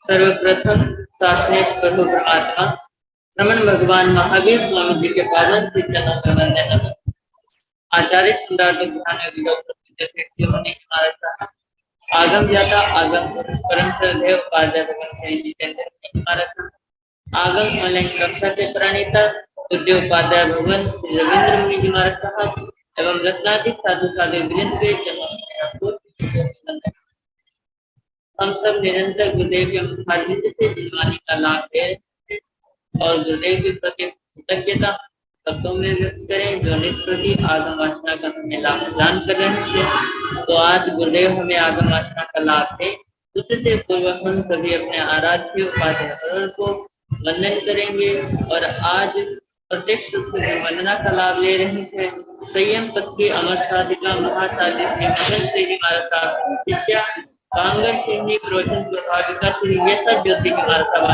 सर्वप्रथम शासनेश प्रभु परमात्मा रमन भगवान महावीर स्वामी जी के पावन से चरणों में वंदन। आचार्य सम्राट होने आगम जाता आगम परम श्रद्धेय उपाध्याय भगवान श्री जितेंद्र आगम ऑनलाइन कक्षा के प्रणेता पूज्य उपाध्याय भगवान श्री रविंद्र मुनि जी महाराज साहब एवं रत्नाधिक साधु साधु वृंद के चरणों में हम सब निरंतर गुरुदेव के मुखारबिंद से दिलवानी का लाभ ले रहे हैं और गुरुदेव के प्रति कृतज्ञता शब्दों में व्यक्त करें जो निष्प्रति आगम वासना का हमें लाभ प्रदान कर रहे थे। तो आज गुरुदेव हमें आगम वासना का लाभ दे, उससे पूर्व हम सभी अपने आराध्य उपाध्याय को वंदन करेंगे। और आज प्रत्यक्ष वंदना का लाभ ले रहे थे संयम पद की अमर साधिका महासाधि श्री मदन श्री जी महाराज साहब शिष्या कांगर सिंह जी प्रवचन प्रभाविका श्री ये सब ज्योति की महाराज साहब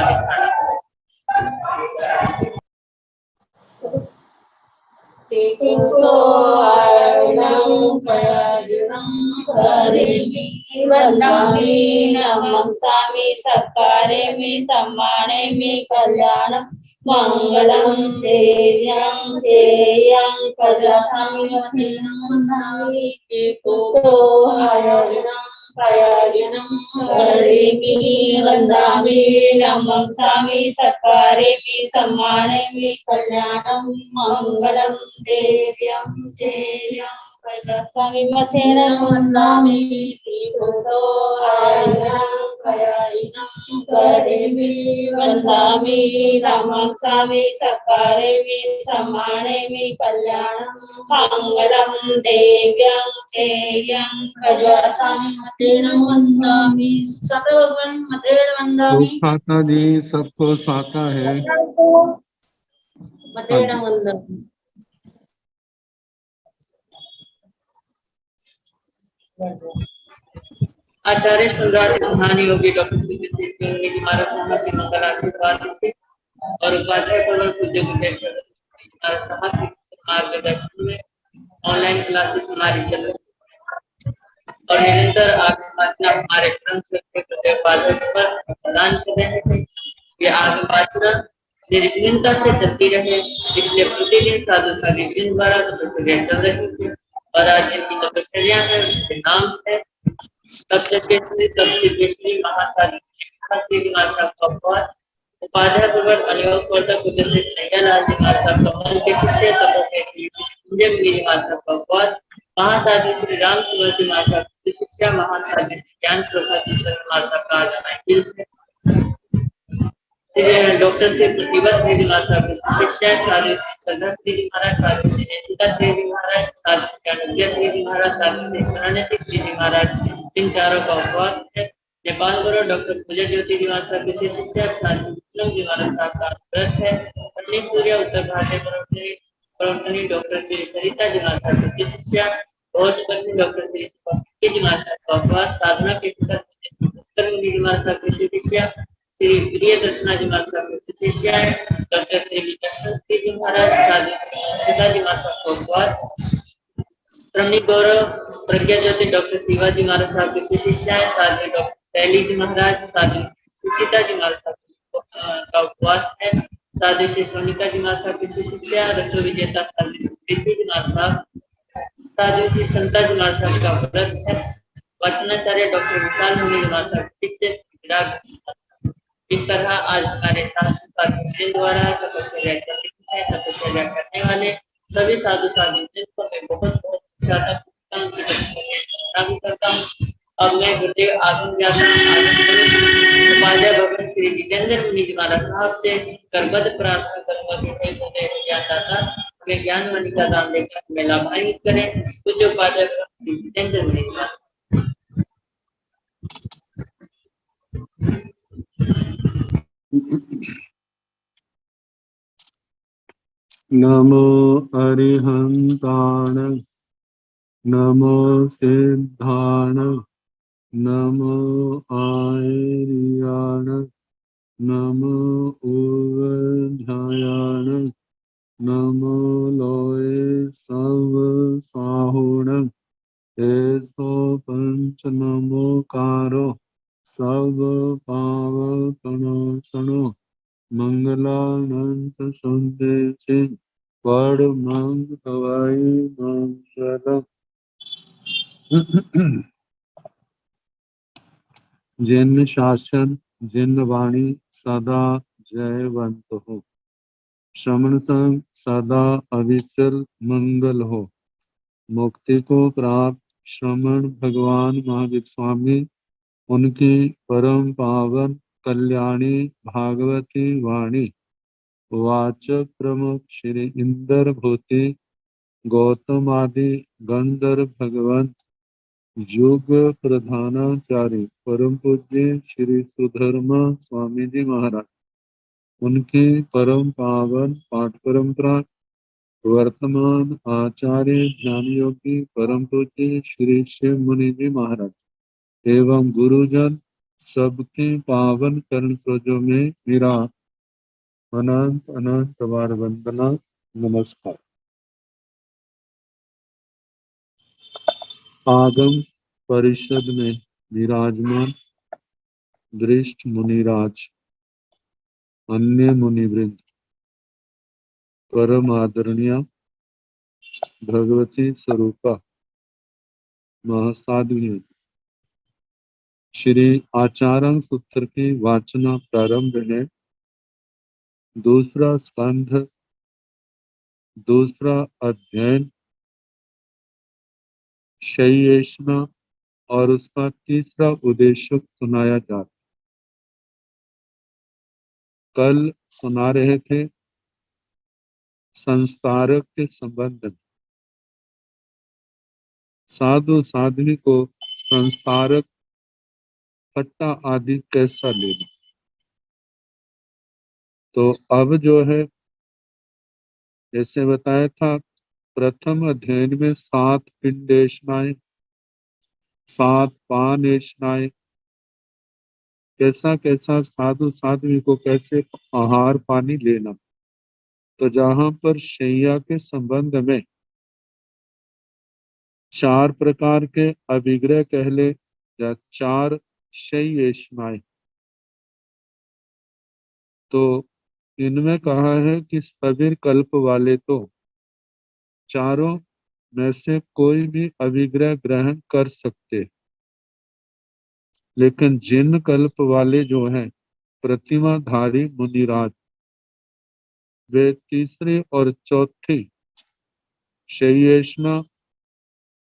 सत्कारेमि सम्मानेमि कल्याणं मंगलम देव्यं चेयं प्रजासामि वन्दनामि वन्दामि नमस्सामि सत्कारेमि सम्मानेमि कल्याणं मंगलम देव्यं चेयं प्रजासामि वन्दामि वन्दामि नमस्सामि सत्कारेमि सम्मानेमि कल्याणं मंगलम देव्यं चेयं प्रजासामि वन्दामि सत भगवान मतेन वन्दामि। साता जी सबको साता है मतेन वन्दामि। आचार्य सम्राट संधानी योगी डॉक्टर जी महाराज साहब की मंगल आशीर्वाद से और उपाध्याय पूर्व पूज्य गुरुदेव महाराज साहब के मार्गदर्शन में ऑनलाइन क्लासेस हमारी चल रही और निरंतर आगे वासना हमारे क्रम से गुरुदेव पाठक पर प्रदान कर रहे थे। ये आगे वासना निर्विघ्नता से चलती रहे, इसलिए प्रतिदिन साधु साधु दिन द्वारा तपस्या चल रही थी और आज इनकी तपस्या है, उनके नाम है उपाध्याय प्रवर अनियोग वर्धक उद्देश्य नैयालाल जी महाराज साहब कमल के शिष्य तपोधनी संजय मुनि जी महाराज साहब बकवास महासाधु श्री राम कुमार जी महाराज साहब की शिष्या महासाधु श्री ज्ञान प्रभा जी महाराज साहब का जाना डॉक्टर से प्रतिभा श्री महाराज साहब की शिष्या साधु श्री सरदार श्री महाराज साधु श्री नेशिका श्री महाराज साधु श्री श्री महाराज साधु श्री प्रणतिक श्री महाराज इन चारों का उपवास है। नेपाल गुरु डॉक्टर पूजा ज्योति जी महाराज साहब की शिष्या साधु जी महाराज साहब का व्रत है। पत्नी सूर्य उत्तर भारतीय प्रवर्तनी डॉक्टर श्री सरिता जी महाराज साहब की शिष्या बहुत प्रसिद्ध डॉक्टर श्री जी महाराज साहब का उपवास साधना के पिता जी महाराज साहब की शिष्या श्री प्रिय दर्शना जी महाराज साहब की शिष्या डॉक्टर श्री विकास जी महाराज साधु जी महाराज साहब का उपवास रमणी गौरव प्रज्ञा ज्योति डॉक्टर शिवाजी महाराज साहब की शिष्या है। साधु डॉक्टर शैली जी महाराज साधु सुचिता जी महाराज साहब का उपवास है। साधु श्री सोनिका जी महाराज साहब की शिष्या रक्षो विजेता साधु श्री प्रीति जी महाराज साहब साधु श्री संता जी महाराज साहब का व्रत है। वचनाचार्य डॉक्टर विशाल मुनि जी महाराज साहब की शिष्य इस तरह आज हमारे साधु द्वारा तपस्या करने वाले सभी साधु साधु को मैं बहुत बहुत ज्यादा करता हूँ। अब मैं गुरुदेव आगम उपाध्याय भगवान श्री जितेंद्र मुनि जी महाराज साहब से करबद्ध प्रार्थना करूंगा कि गुरुदेव ज्ञानदाता हमें ज्ञान मणि का दान देकर हमें लाभान्वित करें। पूज्य उपाध्याय श्री जितेंद्र मुनि जी नमो अरिहंताण नमो सिद्धाण नमो आयर्याण नमो उवध्यायाण नमो लोये सब साहुण एसो पंच नमोकारो सब पावन परमं हवाई मंगलम। जिन शासन जिन वाणी सदा जयवंत हो। श्रवण संग सदा अविचल मंगल हो। मुक्ति को प्राप्त श्रमण भगवान महावीर स्वामी उनकी परम पावन कल्याणी भागवती वाणी वाचक प्रमुख श्री इंद्र भूति गौतम आदि गंधर्व भगवंत युग प्रधानाचार्य परम पूज्य श्री सुधर्मा स्वामी जी महाराज उनकी परम पावन पाठ परंपरा वर्तमान आचार्य ज्ञान योगी परम पूज्य श्री शिव मुनि जी महाराज एवं गुरुजन सबके पावन करण सरोजों में मेरा अनंत अनंत बार वंदना नमस्कार। आगम परिषद में विराजमान दृष्ट मुनिराज अन्य मुनिवृंद परम आदरणीय भगवती स्वरूपा महासाध्वी श्री आचार्य सूत्र की वाचना प्रारंभ है। दूसरा स्कंध दूसरा अध्ययन शय्येषणा और उसका तीसरा उद्देश्य सुनाया जाता। कल सुना रहे थे संस्कारक के संबंध में। साधु साध्वी को संस्कारक पट्टा आदि कैसा लेना। तो अब जो है जैसे बताया था प्रथम अध्ययन में 7 पिंडेषणाएं 7 पानेषणाएं कैसा कैसा साधु साध्वी को कैसे आहार पानी लेना। तो जहां पर शैया के संबंध में 4 प्रकार के अभिग्रह कह ले या 4 शय्येषणाएं तो इनमें कहा है कि सभी कल्प वाले तो चारों में से कोई भी अभिग्रह ग्रहण कर सकते, लेकिन जिन कल्प वाले जो हैं प्रतिमाधारी मुनिराज वे तीसरी और चौथी शय्येषणा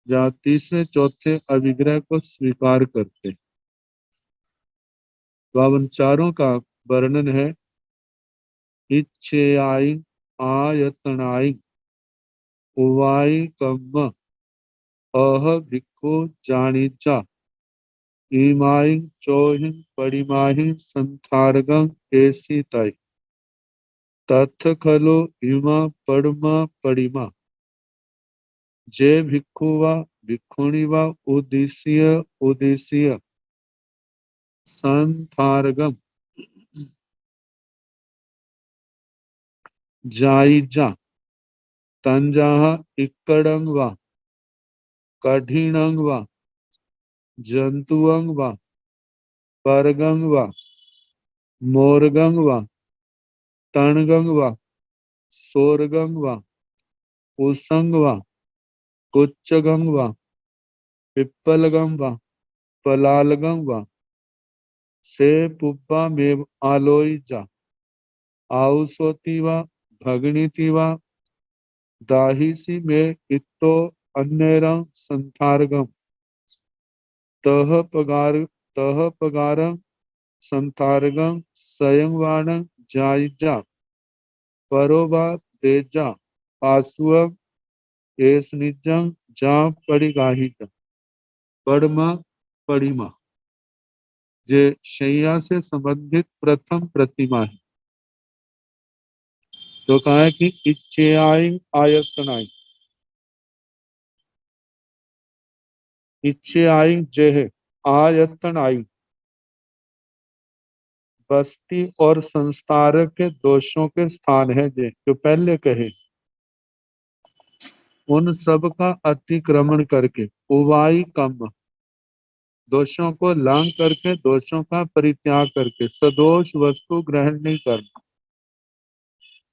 या तीसरे चौथे अभिग्रह को स्वीकार करते। तो अब उन चारों का वर्णन है। इच्छेयाई आयतनाई उवाई कम्म अह भिक्खु जानीचा इमाई चौहिं परिमाहि संथारगं एसीताई तथ खलो इमा परमा परिमा जे भिक्खु वा भिक्खुणी वा उद्देश्य संथारगम जाइजा तंजाह इक्कडंग वा कठिणंग वा जंतुअंग वा परगंग वा मोरगंग वा तणगंग वा सोरगंग वा उसंग वा कुच्चगंग वा पिप्पलगंग वा पलालगंग वा से पुब्बा में आलोइजा आउसोती वा भगनीति वा दाहिसी में इत्तो अन्यरं संथारगम तह पगारं संथारगं स्वयंवाणं जायजा परोबा तेजा पासुअं एस निजं जा परिगाहिता परमा परिमा जे शैया से संबंधित प्रथम प्रतिमा है। तो कहा है कि इच्छेयाई आयतनाई इच्छेयाई जेह आयतनाई बस्ती और संस्कार के दोषों के स्थान है जो पहले कहे उन सब का अतिक्रमण करके उवाई कम दोषों को लांग करके दोषों का परित्याग करके सदोष वस्तु ग्रहण नहीं करना।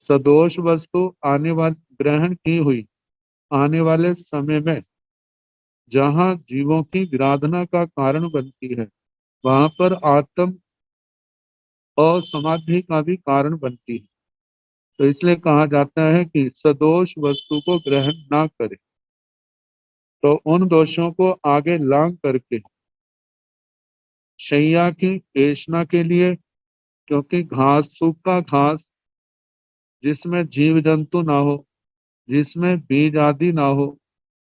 सदोष वस्तु आने वाली ग्रहण की हुई आने वाले समय में जहाँ जीवों की विराधना का कारण बनती है, वहां पर आत्म और समाधि का भी कारण बनती है। तो इसलिए कहा जाता है कि सदोष वस्तु को ग्रहण ना करे। तो उन दोषों को आगे लांग करके शैया की ऐषणा के लिए, क्योंकि घास, सूखा घास जिसमें जीव जंतु ना हो, जिसमें बीज आदि ना हो,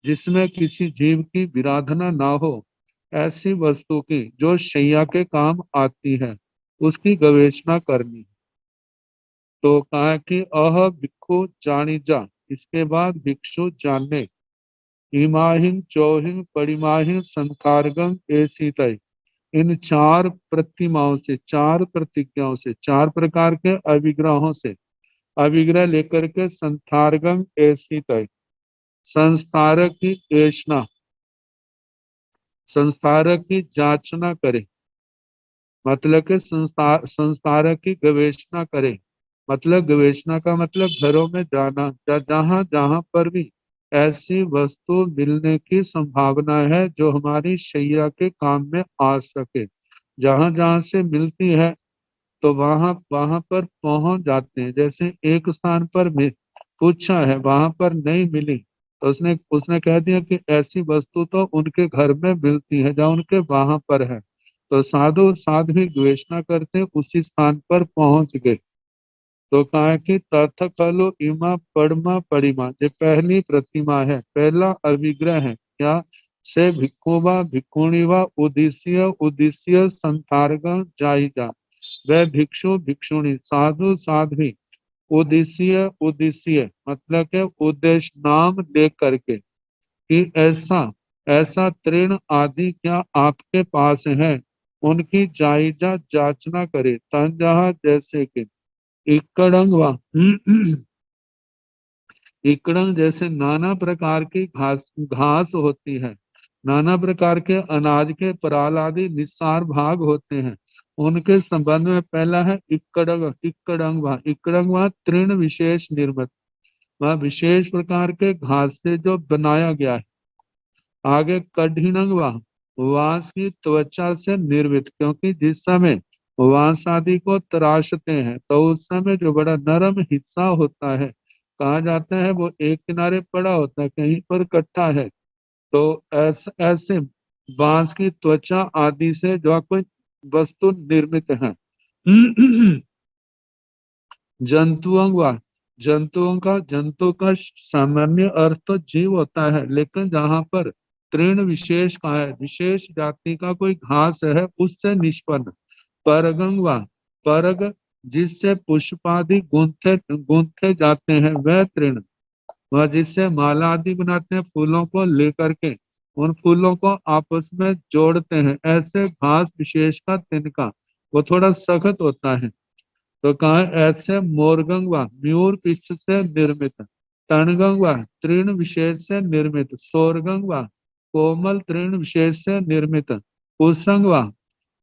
जिसमें किसी जीव की विराधना ना हो, ऐसी वस्तु की जो शैया के काम आती है, उसकी गवेषणा करनी है। तो कहा कि अह भिक्खु जानी जा, इसके बाद भिक्षु जानने, इमाहिन चौहिन परिमाहिन संकारगम ऐसी तय। इन चार प्रतिमाओं से, चार प्रतिज्ञाओं से, चार प्रकार के अविग्रहों से, अविग्रह लेकर के संस्थारगम ऐसी तय, संस्कारक की ऐषणा, संस्कारक की जांचना करे, मतलब के संस्कारक की गवेषणा करे। मतलब गवेषणा का मतलब घरों में जाना, जहां जहां पर भी ऐसी वस्तु मिलने की संभावना है जो हमारी शैया के काम में आ सके, जहां जहां से मिलती है तो वहां वहां पर पहुंच जाते हैं। जैसे एक स्थान पर पूछा है, वहां पर नहीं मिली, तो उसने उसने कह दिया कि ऐसी वस्तु तो उनके घर में मिलती है जहाँ उनके वहां पर है। तो साधु साध्वी गवेषणा करते उसी स्थान पर पहुंच गए। तो कहा कि तथ खलु इमा परमा परिमा, जो पहली प्रतिमा है, पहला अविग्रह है क्या, से भिक्खुवा भिक्खुणीवा उद्देश्य उद्देश्य संथारग जाइजा, वह भिक्षु भिक्षुणी साधु साध्वी उद्देश्य उद्देश्य मतलब के उद्देश्य नाम दे करके कि ऐसा ऐसा तृण आदि क्या आपके पास है, उनकी जायजा जांचना करे। तन जहा जैसे कि इकड़ंग व इकड़ंग जैसे नाना प्रकार की घास घास होती है, नाना प्रकार के अनाज के पराल आदि निस्सार भाग होते हैं, उनके संबंध में पहला है इकड़ंग। इकड़ंग व तृण विशेष निर्मित, वह विशेष प्रकार के घास से जो बनाया गया है। आगे कठिनंग वांस की त्वचा से निर्मित, क्योंकि जिस समय वांस आदि को तराशते हैं तो उस समय जो बड़ा नरम हिस्सा होता है, कहा जाता है वो एक किनारे पड़ा होता है, कहीं पर इकट्ठा है। तो ऐसे ऐसे बांस की त्वचा आदि से जो कोई वस्तु निर्मित है। जंतुओं व जंतु का सामान्य अर्थ तो जीव होता है, लेकिन जहाँ पर तृण विशेष का है, विशेष जाति का कोई घास है, उससे निष्पन्न। परगंग व परग जिससे पुष्पादि गूंथे गूंथे जाते हैं, वह तृण। वह जिससे माला आदि बनाते हैं, फूलों को लेकर के उन फूलों को आपस में जोड़ते हैं, ऐसे घास विशेष का तिनका, वो थोड़ा सख्त होता है। तो कहा ऐसे मोरगंग व म्यूर पिच्छ से निर्मित, तणगंग व तृण विशेष से निर्मित, सोरगंग व कोमल तृण विशेष से निर्मित, कुसंग व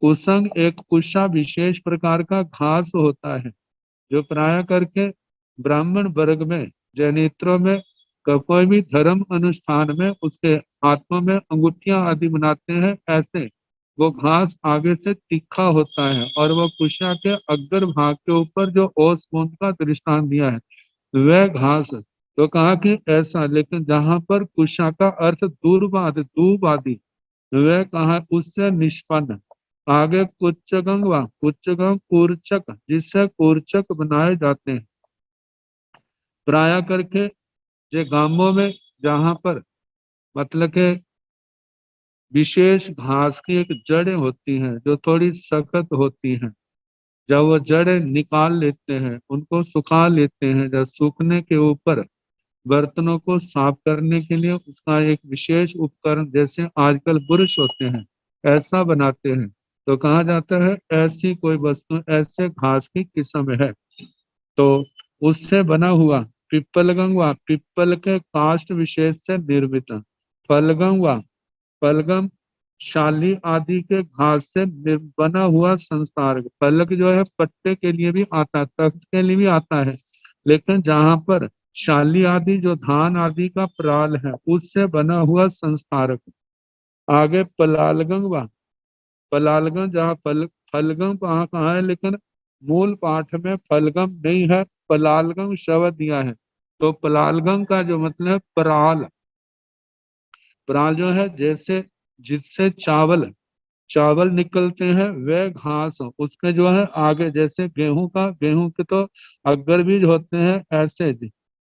कुसंग एक कुशा विशेष प्रकार का घास होता है, जो प्राय करके ब्राह्मण वर्ग में, जैनेत्रों में, कोई भी धर्म अनुष्ठान में उसके हाथों में अंगूठियां आदि बनाते हैं। ऐसे वो घास आगे से तीखा होता है, और वो कुशा के अग्र भाग के ऊपर जो ओस बूंद का दृष्टांत दिया है, वह घास। तो कहा कि ऐसा, लेकिन जहां पर कुशा का अर्थ दूब आदि, वह कहा उससे निष्पन्न। आगे कुच्चगंग व कुच्चगंग कूर्चक, जिससे कूर्चक बनाए जाते हैं, प्राय करके जो गांवों में जहां पर मतलब के विशेष घास की एक जड़ें होती हैं जो थोड़ी सख्त होती हैं, जब वो जड़ें निकाल लेते हैं, उनको सुखा लेते हैं, जब सूखने के ऊपर बर्तनों को साफ करने के लिए उसका एक विशेष उपकरण, जैसे आजकल बुरुश होते हैं, ऐसा बनाते हैं। तो कहा जाता है ऐसी कोई वस्तु ऐसे घास की किस्म है, तो उससे बना हुआ पिप्पलगंग व पिप्पल के काष्ठ विशेष से निर्मित, फलगंग व फलगम शाली आदि के घास से बना हुआ संसार। फलक जो है पट्टे के लिए भी आता है, तख्त के लिए भी आता है, लेकिन जहां पर शाली आदि जो धान आदि का प्राल है उससे बना हुआ संस्कारक। आगे पलालगंग व पलालगम, जहाँ फलगम कहाँ कहाँ है, लेकिन मूल पाठ में फलगम नहीं है, पलालगम शब्द दिया है। तो पलालगम का जो मतलब है पराल। पराल जो है जैसे जिससे चावल चावल निकलते हैं वह घास उसके जो है आगे, जैसे गेहूं के तो अग्र बीज होते हैं, ऐसे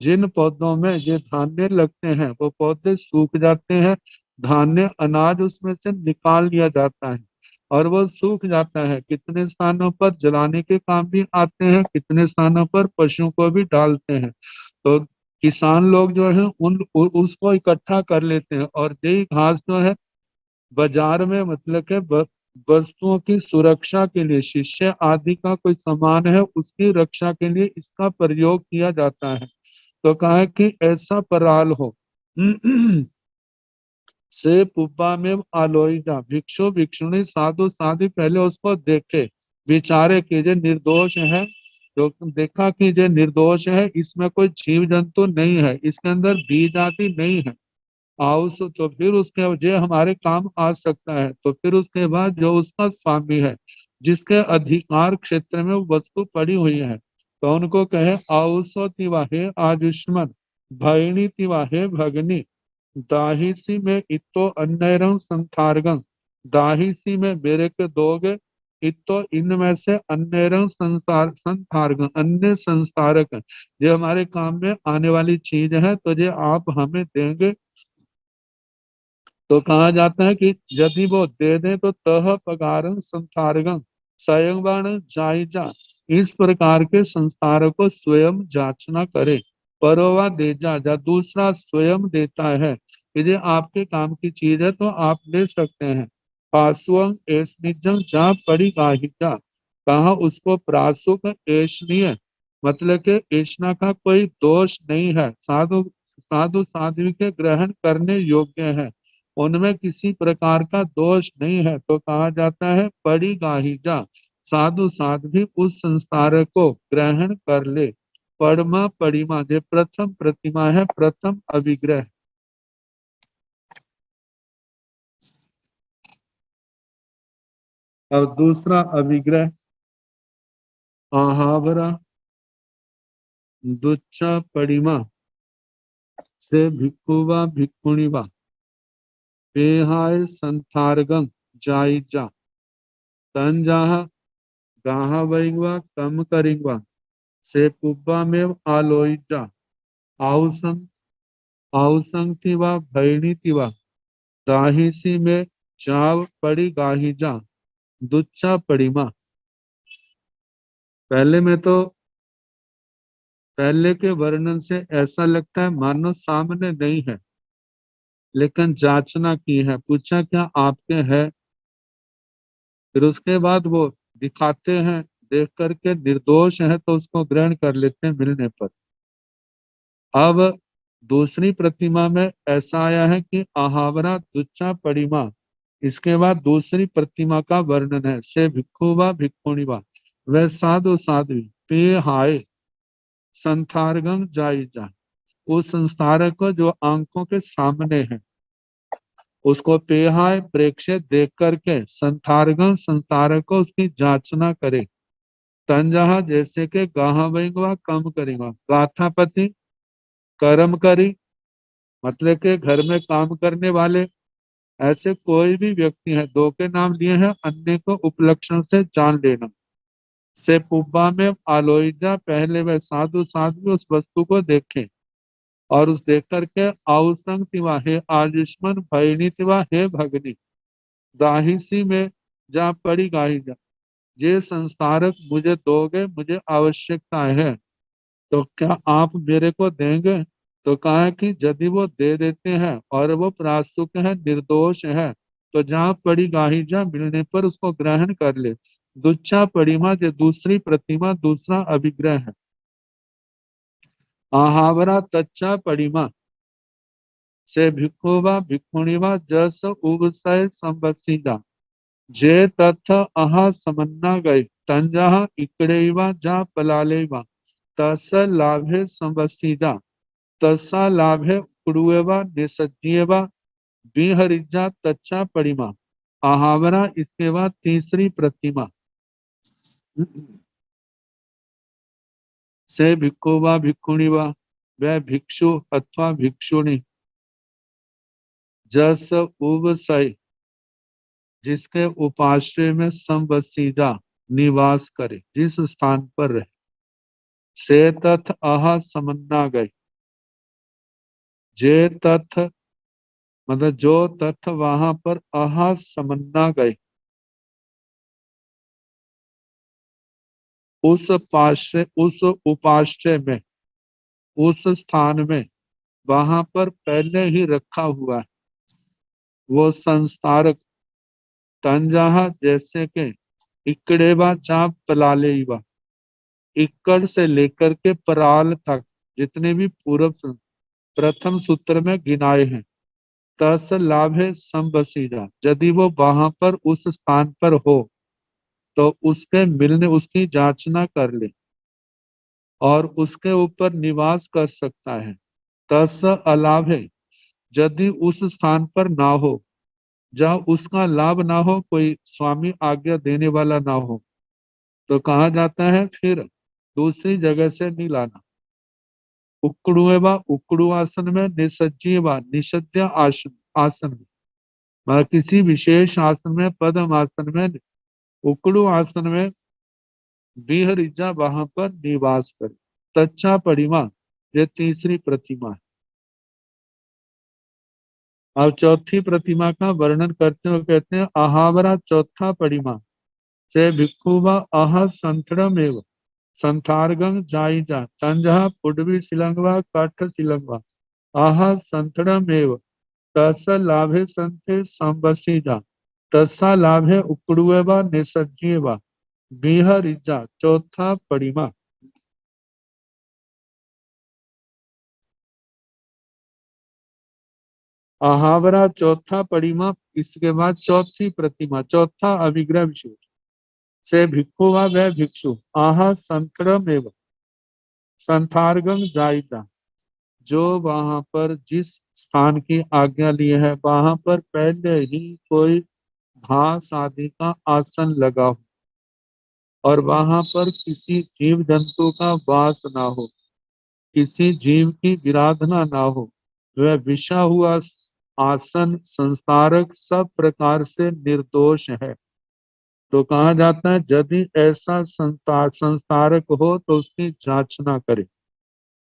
जिन पौधों में ये धान्य लगते हैं वो पौधे सूख जाते हैं, धान्य अनाज उसमें से निकाल लिया जाता है और वो सूख जाता है। कितने स्थानों पर जलाने के काम भी आते हैं, कितने स्थानों पर पशुओं को भी डालते हैं। तो किसान लोग जो है उसको इकट्ठा कर लेते हैं और यही घास जो है बाजार में मतलब के वस्तुओं की सुरक्षा के लिए, शिष्य आदि का कोई सामान है उसकी रक्षा के लिए इसका प्रयोग किया जाता है। तो कहा है कि ऐसा पराल हो से पुब्बा में आलोइजा, भिक्षु भिक्षुणी साधु साधु पहले उसको देखे, विचारे कि ये निर्दोष है। तो देखा कि ये निर्दोष है, इसमें कोई जीव जंतु नहीं है, इसके अंदर बीज आदि नहीं है, आउस तो फिर उसके जो हमारे काम आ सकता है। तो फिर उसके बाद जो उसका स्वामी है जिसके अधिकार क्षेत्र में वो वस्तु पड़ी हुई है, तो उनको कहे आउसो तिवाहे आयुष्मन भयणी तिवाहे भगनी दाहिसी में इतो अन्यरंग संथारगं, दाहिसी में मेरे के दोगे, इतो इनमें से अन्यरंग संसार संथारगं, अन्य संस्कारक जो हमारे काम में आने वाली चीज है तो ये आप हमें देंगे। तो कहा जाता है कि यदि वो दे दें तो तह पगारं संसारगं स्वयं जायजा, इस प्रकार के संस्कार को स्वयं जांचना करे। परोवा दे जा दूसरा स्वयं देता है, यदि आपके काम की चीज है तो आप ले सकते हैं। पासुअं एस निजं जा पड़ी गाहिजा, कहा उसको प्रासुक ऐशनीय, मतलब के ऐशना का कोई दोष नहीं है, साधु साधु साध्वी के ग्रहण करने योग्य है, उनमें किसी प्रकार का दोष नहीं है। तो कहा जाता है पड़ी गाहिजा, साधु साध भी उस संस्कार को ग्रहण कर ले। परमा परिमा, जो प्रथम प्रतिमा है, प्रथम अभिग्रह। और दूसरा अभिग्रह आहावरा दुच्चा परिमा से भिक्खुवा भिक्खुणीवा पेहाय संथारगं जाइजा तंजाहा गाहा वैंगवा कम करिंगवा से पुब्बा में आलोइजा आउसंग आउसंग तिवा भैणी तिवा दाहिसी में चाव पड़ी गाहिजा दुच्चा पड़ीमा। पहले में तो पहले के वर्णन से ऐसा लगता है मानो सामने नहीं है, लेकिन जांचना की है, पूछा क्या आपके है, फिर उसके बाद वो दिखाते हैं, देख करके निर्दोष है तो उसको ग्रहण कर लेते हैं मिलने पर। अब दूसरी प्रतिमा में ऐसा आया है कि आहावरा दुच्चा परिमा, इसके बाद दूसरी प्रतिमा का वर्णन है से भिक्खुवा भिक्खुणीवा, वह साधु साध्वी पे हाय संथारगं जाइजा, उस संस्कारक को जो आंखों के सामने है उसको पेहाय प्रेक्षित देख करके संथारगं संस्कारक को उसकी जांचना करे। तंजहा जैसे के गाहा वह कम करेगा, गाथापति कर्म करी, मतलब के घर में काम करने वाले, ऐसे कोई भी व्यक्ति है, दो के नाम लिए हैं, अन्य को उपलक्षण से जान लेना। से पुब्बा में आलोइजा, पहले वह साधु साधु उस वस्तु को देखें और उस देख करके आउसंग तिवा हे आयुष्मन भयनी तिवा हे भगनी दाहिसी में जा पड़ी गाही जा, ये संस्कारक मुझे दोगे, मुझे आवश्यकता है, तो क्या आप मेरे को देंगे। तो कहा है कि यदि वो दे देते हैं और वो प्रासुक है, निर्दोष है, तो जहाँ पड़ी गाहिजा मिलने पर उसको ग्रहण कर ले। दुच्छा परिमा जो दूसरी प्रतिमा, दूसरा अभिग्रह है। आहावरा तच्चा परिमा से भिक्खुवा भिक्खुणीवा जस उगसय संबसीजा, जे तथ अहा समन्ना गए तंजा इकड़ेवा जा पलालेवा तस लाभे संबसीजा। तस्सा लाभे कुरुएवा निसज्जीवा विहरिजा तच्चा परिमा आहावरा। इसके बाद तीसरी प्रतिमा से भिक्खु व भिक्षुणी व वह भिक्षु अथवा भिक्षुणी जस उवसय जिसके उपाश्रय में संवसीजा निवास करे, जिस स्थान पर रहे, से तथ अह समन्ना गए, जे तथ मतलब जो तथ वहां पर अह समन्ना गए, उस उपाश्रय में, उस स्थान में, वहां पर पहले ही रखा हुआ है वो संस्कारक तंजहा, जैसे के इकड़ेवा चाप पलालेवा, इक्कड़ से लेकर के पराल तक जितने भी पूर्व प्रथम सूत्र में गिनाए हैं। तस लाभे संबसीजा, यदि वो वहां पर उस स्थान पर हो तो उसके मिलने, उसकी जांचना कर ले और उसके ऊपर निवास कर सकता है। तस अलाभ है, यदि उस स्थान पर ना हो, जहाँ उसका लाभ ना हो, कोई स्वामी आज्ञा देने वाला ना हो, तो कहा जाता है फिर दूसरी जगह से नहीं लाना। उक्कुड़ुएवा, उक्कुड़ु आसन में, निसज्जीवा निषद्य आसन में, मतलब किसी विशेष आसन में, पद्म आसन में, उक्कुड़ु आसन में विहरिजा वहां पर निवास करे। तच्चा परिमा, ये तीसरी प्रतिमा है। अब चौथी प्रतिमा का वर्णन करते हुए कहते हैं आहावरा चौथा परिमा से भिक्षु व अह संथड़मेव संथारगंग जाइजा तंजहा पुडवी शिलंगवा काठ शिलंगवा आह संथड़मेव तस लाभे संते संबसीजा तस्सा लाभे उक्कुड़ुएवा निसज्जीवा विहरिजा चौथा परिमा। आहावरा चौथा परिमा, इसके बाद चौथी प्रतिमा, चौथा अभिग्रह विशेष से भिक्षु वह भिक्षु आह संतरम एवं संथारगम जाइता, जो वहां पर जिस स्थान की आज्ञा ली है वहां पर पहले ही कोई घास आदि का आसन लगा हो और वहां पर किसी जीव जंतु का वास ना हो, किसी जीव की विराधना ना हो, वह विषा हुआ आसन संस्कारक सब प्रकार से निर्दोष है। तो कहा जाता है यदि ऐसा संस्कारक हो तो उसकी जांचना करे।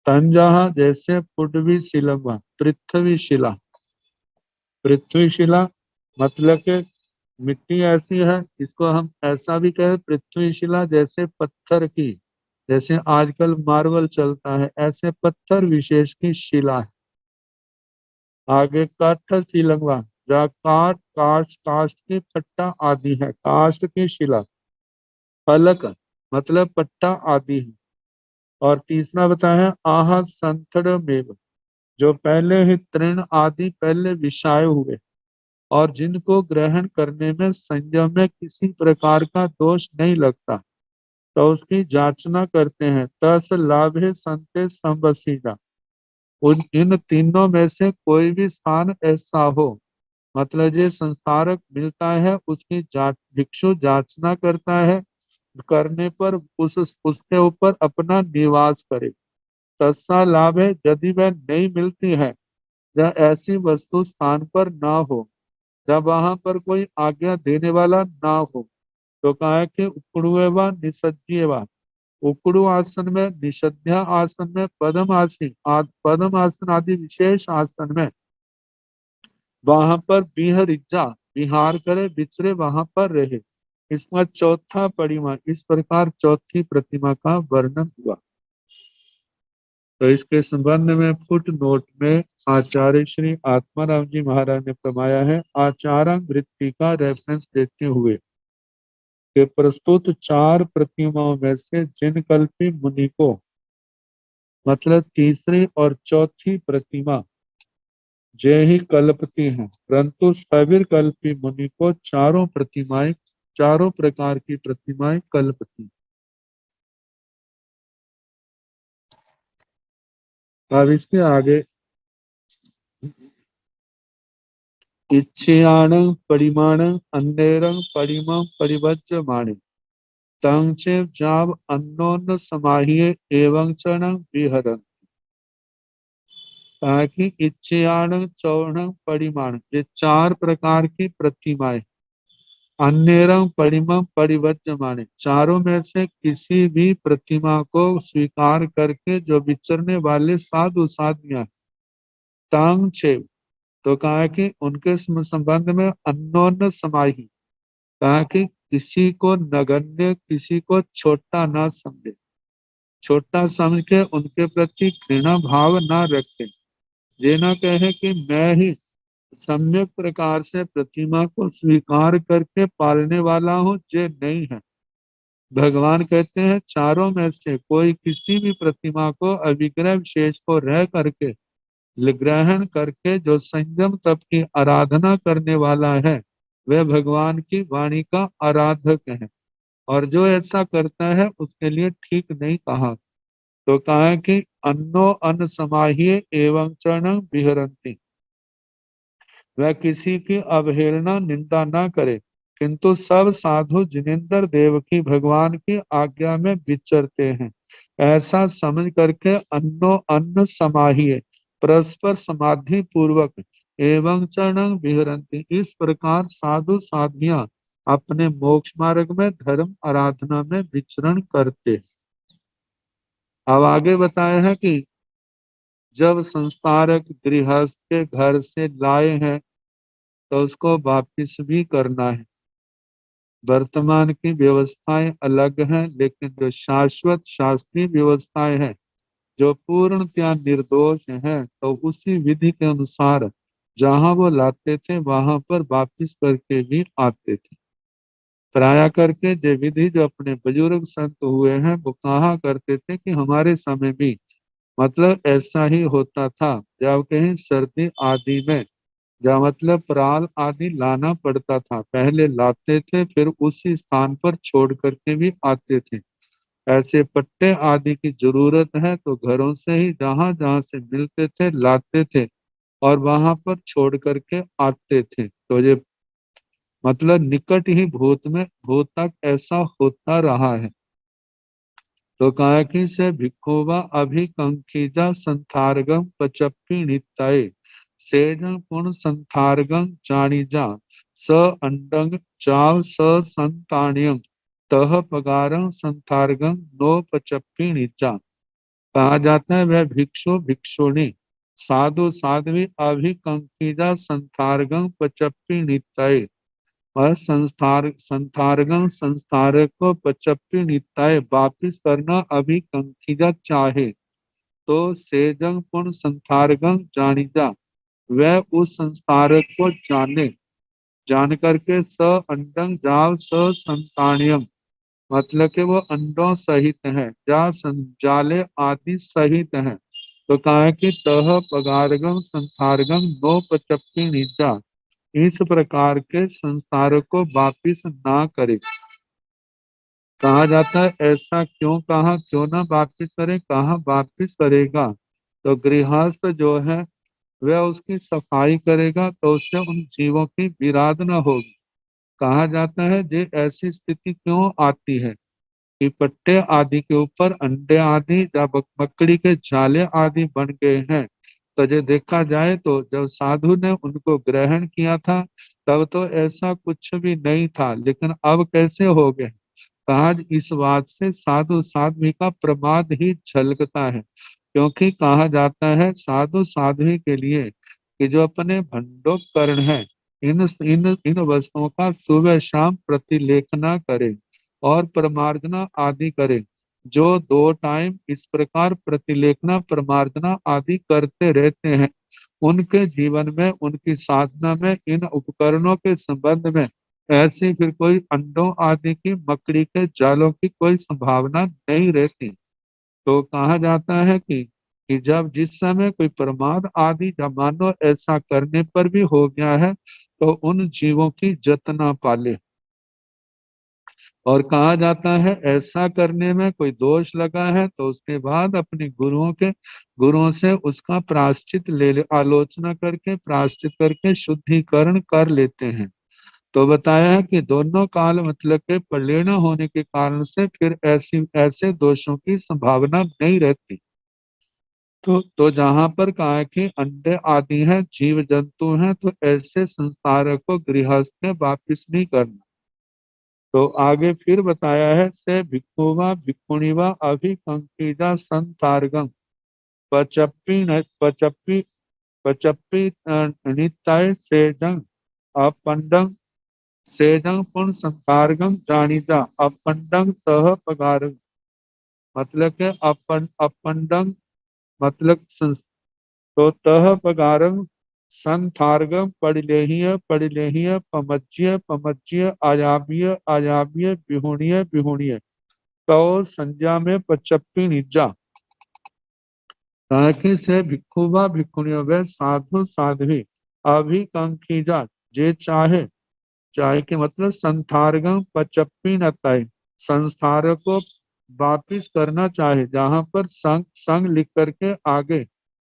तंजहा, जैसे पुडवी शिलंगा, पृथ्वी शिला, पृथ्वी शिला मतलब के मिट्टी ऐसी है, इसको हम ऐसा भी कहें पृथ्वी शिला, जैसे पत्थर की, जैसे आजकल मार्बल चलता है, ऐसे पत्थर विशेष की शिला है। आगे काठ शिलंगवा, जहाँ काठ, काष्ठ की पट्टा आदि है, काष्ठ की शिला, फलक मतलब पट्टा आदि है। और तीसरा बताया आह संथड़ मेव, जो पहले ही तृण आदि पहले विषाय हुए और जिनको ग्रहण करने में संयम में किसी प्रकार का दोष नहीं लगता, तो उसकी जांचना करते हैं। तस लाभे संते संवसीजा, उन इन तीनों में से कोई भी स्थान ऐसा हो, मतलब ये संस्कारक मिलता है, उसकी जांच भिक्षु जांचना करता है, करने पर उसके ऊपर अपना निवास करे। तत्सा लाभ है, यदि वह नहीं मिलती है या ऐसी वस्तु स्थान पर ना हो, जब वहां पर कोई आज्ञा देने वाला ना हो, तो कहा है कि उक्कुड़ुएवा निसज्जीवा, उक्कुड़ु आसन में, निषद्या आसन में, पद्म आसन आदि विशेष आसन में वहां पर विहरिजा विहार करे, विचरे, वहां पर रहे। इसका चौथा परिमा, इस प्रकार चौथी प्रतिमा का वर्णन हुआ। तो इसके संबंध में फुट नोट में आचार्य श्री आत्माराम जी महाराज ने फरमाया है, आचार्य वृत्ति का रेफरेंस देते हुए कि प्रस्तुत चार प्रतिमाओं में से जिन कल्पी मुनि को, मतलब तीसरी और चौथी प्रतिमा जय ही कल्पती हैं, परंतु सविर कल्पी मुनि को चारों प्रतिमाएं, चारों प्रकार की प्रतिमाएं कल्पती। अब इसके आगे इच्छेयाण परिमाण अन्यरं परिमं परिवज्यमाणे तंग चे जाव अन्योन्य समाहिए एवं चरण विहरन। कहा कि इच्छेयाण चौण परिमाण, ये चार प्रकार की प्रतिमाएं, अन्यरं परिमं परिवज्यमाने, चारों में से किसी भी प्रतिमा को स्वीकार करके जो विचरने वाले साधु साधियां तांग छे, तो कहा कि उनके संबंध में अन्योन्य समाही, कहा कि किसी को नगण्य, किसी को छोटा ना समझे, छोटा समझ के उनके प्रति घृणा भाव ना रखे। ये ना कहे कि मैं ही सम्यक प्रकार से प्रतिमा को स्वीकार करके पालने वाला हूँ, ये नहीं है। भगवान कहते हैं चारों में से कोई किसी भी प्रतिमा को अविग्रह विशेष को रह करके ग्रहण करके जो संयम तप की आराधना करने वाला है, वह भगवान की वाणी का आराधक है। और जो ऐसा करता है उसके लिए ठीक नहीं कहा। तो कहा कि अन्नो अन्न समाहिए एवं चरण विहरंती, वह किसी की अवहेलना निंदा ना करे, किंतु सब साधु जिनेन्द्र देव की भगवान की आज्ञा में विचरते हैं, ऐसा समझ करके अन्नो अन्न समाहिए, परस्पर समाधि पूर्वक एवं चरण विहरंती, इस प्रकार साधु साधियां अपने मोक्ष मार्ग में धर्म आराधना में विचरण करते। अब आगे बताया है कि जब संस्कारक गृहस्थ के घर से लाए हैं तो उसको वापिस भी करना है। वर्तमान की व्यवस्थाएं अलग हैं, लेकिन जो शाश्वत शास्त्रीय व्यवस्थाएं हैं जो पूर्णतया निर्दोष हैं, तो उसी विधि के अनुसार जहां वो लाते थे वहां पर वापिस करके भी आते थे। प्राय करके जो विधि जो अपने बुजुर्ग संत हुए हैं वो कहा करते थे कि हमारे समय भी मतलब ऐसा ही होता था। जब कहीं सर्दी आदि में या मतलब पराल आदि लाना पड़ता था, पहले लाते थे फिर उसी स्थान पर छोड़ करके भी आते थे। ऐसे पट्टे आदि की जरूरत है तो घरों से ही जहां जहां से मिलते थे लाते थे और वहां पर छोड़ करके आते थे। तो ये मतलब निकट ही भूत तक ऐसा होता रहा है। तो कायकी से भिक्खुवा अभिकंखिजा संथारगम पचप्पी नित्य सेजं पुण संथारगं जानिजा स अंडंग चाव स संतानियम तह पगारं संथारगं नो पचप्पी निचा। कहा जाता है वह भिक्षु भिक्षुणी साधु साध्वी अभिकंखिजा संथारगं पचप्पी नित्य और संस्थारगण संस्थारक को पचप्पी नित्य वापिस करना अभी कंखिजा चाहे तो सेजंग पुण्य संस्थारगण जानिजा, वह उस संस्कारक को जाने, जान करके स अंडंग जाव स संतानियम, मतलब कि वो अंडों सहित है, जा संजाले आदि सहित है। तो कहा कि तह पगारगम संस्थारगम नो पचप्पी निजा, इस प्रकार के संस्कारों को वापिस ना करे। कहा जाता है ऐसा क्यों कहा, क्यों ना वापिस करे, कहा वापिस करेगा तो गृहस्थ जो है वह उसकी सफाई करेगा तो उससे उन जीवों की विराधना होगी। कहा जाता है ये ऐसी स्थिति क्यों आती है कि पट्टे आदि के ऊपर अंडे आदि या मकड़ी के जाले आदि बन गए हैं। तो जो देखा जाए तो जब साधु ने उनको ग्रहण किया था तब तो ऐसा कुछ भी नहीं था, लेकिन अब कैसे हो गए। कहा इस बात से साधु साध्वी का प्रमाद ही झलकता है, क्योंकि कहा जाता है साधु साध्वी के लिए कि जो अपने भंडोपकरण है इन इन इन वस्तुओं का सुबह शाम प्रतिलेखना करे और परमार्जना आदि करे। जो 2 टाइम इस प्रकार प्रतिलेखना परमार्जना आदि करते रहते हैं, उनके जीवन में उनकी साधना में इन उपकरणों के संबंध में ऐसी फिर कोई अंडों आदि की मकड़ी के जालों की कोई संभावना नहीं रहती। तो कहा जाता है कि जब जिस समय कोई प्रमाद आदि या मानो ऐसा करने पर भी हो गया है तो उन जीवों की जतना पाले और कहा जाता है ऐसा करने में कोई दोष लगा है तो उसके बाद अपने गुरुओं से उसका प्रायश्चित आलोचना करके प्रायश्चित करके शुद्धिकरण कर लेते हैं। तो बताया है कि दोनों काल मतलब के प्रलीन होने के कारण से फिर ऐसे दोषों की संभावना नहीं रहती। तो जहां पर कहा है कि अंडे आदि हैं, जीव जंतु हैं, तो ऐसे संसार को गृहस्थ ने वापिस नहीं करना। तो आगे फिर बताया है से भिक्षुवा भिक्षुणीवा अभिकंकिता संतार्गम पचप्पी पचप्पी पचप्पी नित्य सेजंग अपंडंग सेजंग पुन संतार्गम जानीजा अपंडंग तह पगारंग मतलब के अपंडंग मतलब तो तह पगारंग संथार्गम पड़िलेहीय पमज्य आयाव्य विहुणीय तो संज्ञा में पचप्पी निजा ताकि से भिक्षुवा भिक्षुणियों वे साधु साध्वी अभिकांक्षीजा जे चाहे के मतलब संथार्गम पचप्पी नतय संस्थार को वापिस करना चाहे। जहां पर संग संग लिख करके आगे